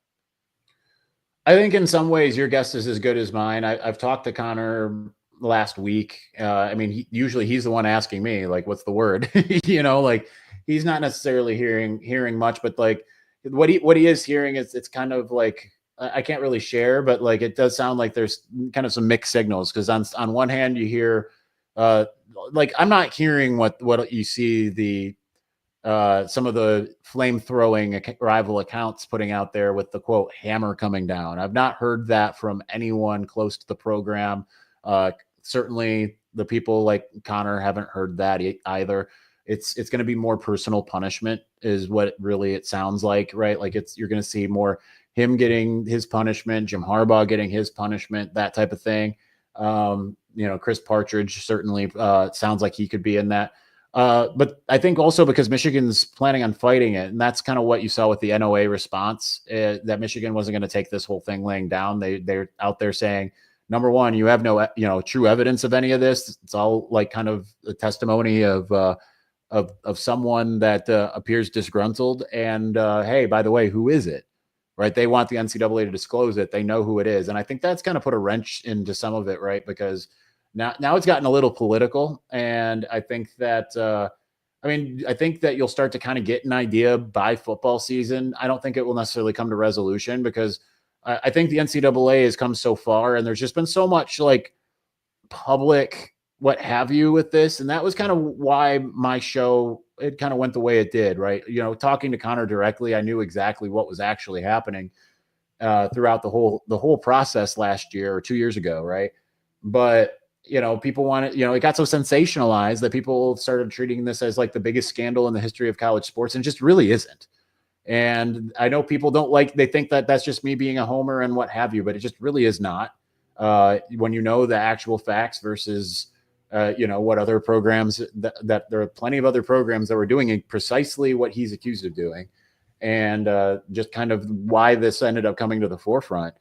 I think in some ways your guess is as good as mine. I've talked to Connor last week. I mean, usually he's the one asking me, like, what's the word? Like he's not necessarily hearing much, but like what he is hearing is it's kind of like I can't really share, but like it does sound like there's kind of some mixed signals because on one hand you hear like I'm not hearing what you see the some of the flame throwing rival accounts putting out there with the quote hammer coming down. I've not heard that from anyone close to the program. Certainly the people like Connor haven't heard that either. It's going to be more personal punishment is what it sounds like, right? Like you're going to see more him getting his punishment, Jim Harbaugh getting his punishment, that type of thing. Chris Partridge certainly sounds like he could be in that. But I think also because Michigan's planning on fighting it, and that's kind of what you saw with the NOA response, that Michigan wasn't going to take this whole thing laying down. They're out there saying, number one, you have no true evidence of any of this. It's all like kind of a testimony of someone that appears disgruntled. And hey, by the way, who is it? Right? They want the NCAA to disclose it. They know who it is, and I think that's kind of put a wrench into some of it, right? Because now it's gotten a little political, and I think that I think that you'll start to kind of get an idea by football season. I don't think it will necessarily come to resolution because I think the NCAA has come so far, and there's just been so much like public what have you with this, and that was kind of why my show it kind of went the way it did, right? Talking to Connor directly, I knew exactly what was actually happening throughout the whole process last year or 2 years ago, right? But people wanted, it got so sensationalized that people started treating this as like the biggest scandal in the history of college sports, and it just really isn't. And I know people they think that that's just me being a homer and what have you, but it just really is not. When the actual facts versus, what other programs that there are plenty of other programs that were doing precisely what he's accused of doing, and just kind of why this ended up coming to the forefront.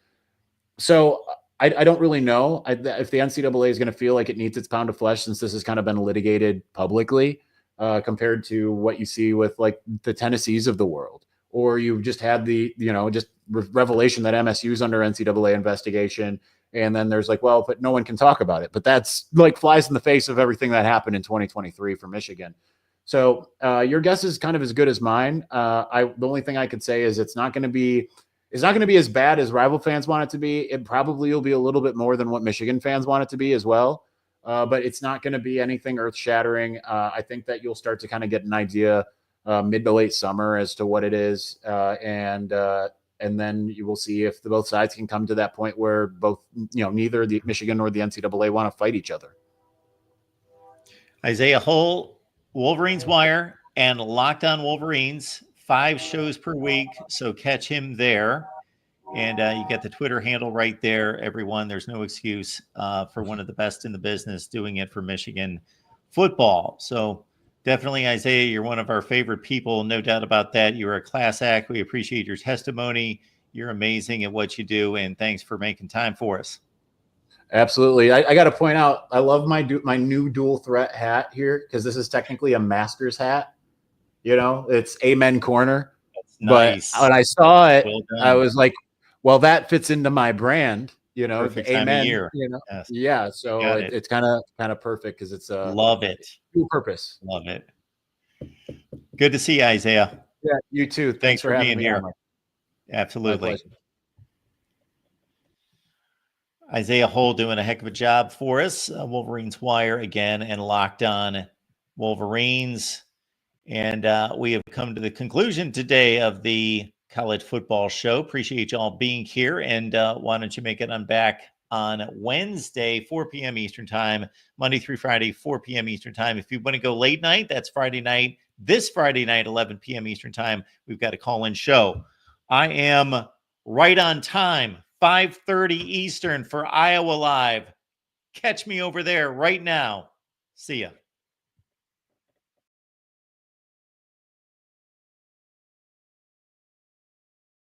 So I don't really know if the NCAA is going to feel like it needs its pound of flesh since this has kind of been litigated publicly compared to what you see with like the Tennessees of the world, or you've just had the, just revelation that MSU is under NCAA investigation. And then there's like, well, but no one can talk about it. But that's like flies in the face of everything that happened in 2023 for Michigan. So your guess is kind of as good as mine. The only thing I could say is it's not going to be as bad as rival fans want it to be. It probably will be a little bit more than what Michigan fans want it to be as well. But it's not going to be anything earth shattering. I think that you'll start to kind of get an idea mid to late summer as to what it is. And then you will see if both sides can come to that point where both, neither the Michigan nor the NCAA want to fight each other. Isaiah Hull, Wolverines Wire, and Locked On Wolverines, 5 shows per week. So catch him there. And you get the Twitter handle right there, everyone. There's no excuse for one of the best in the business doing it for Michigan football. So definitely, Isaiah, you're one of our favorite people. No doubt about that. You're a class act. We appreciate your testimony. You're amazing at what you do. And thanks for making time for us. Absolutely. I got to point out, I love my new dual threat hat here because this is technically a Masters hat. It's Amen Corner. That's nice. But when I saw it, I was like, well, that fits into my brand. Perfect Amen. Time of year. Yes. Yeah. So it's kind of perfect because it's love it. Dual purpose. Love it. Good to see you, Isaiah. Yeah, you too. Thanks for being here. Absolutely. Isaiah Hull doing a heck of a job for us. Wolverines Wire again and Locked On Wolverines. And we have come to the conclusion today of the college football show. Appreciate you all being here. And why don't you make it on back on Wednesday, 4 p.m. Eastern Time, Monday through Friday, 4 p.m. Eastern Time. If you want to go late night, that's Friday night. This Friday night, 11 p.m. Eastern Time, we've got a call-in show. I am right on time, 5:30 Eastern for Iowa Live. Catch me over there right now. See ya.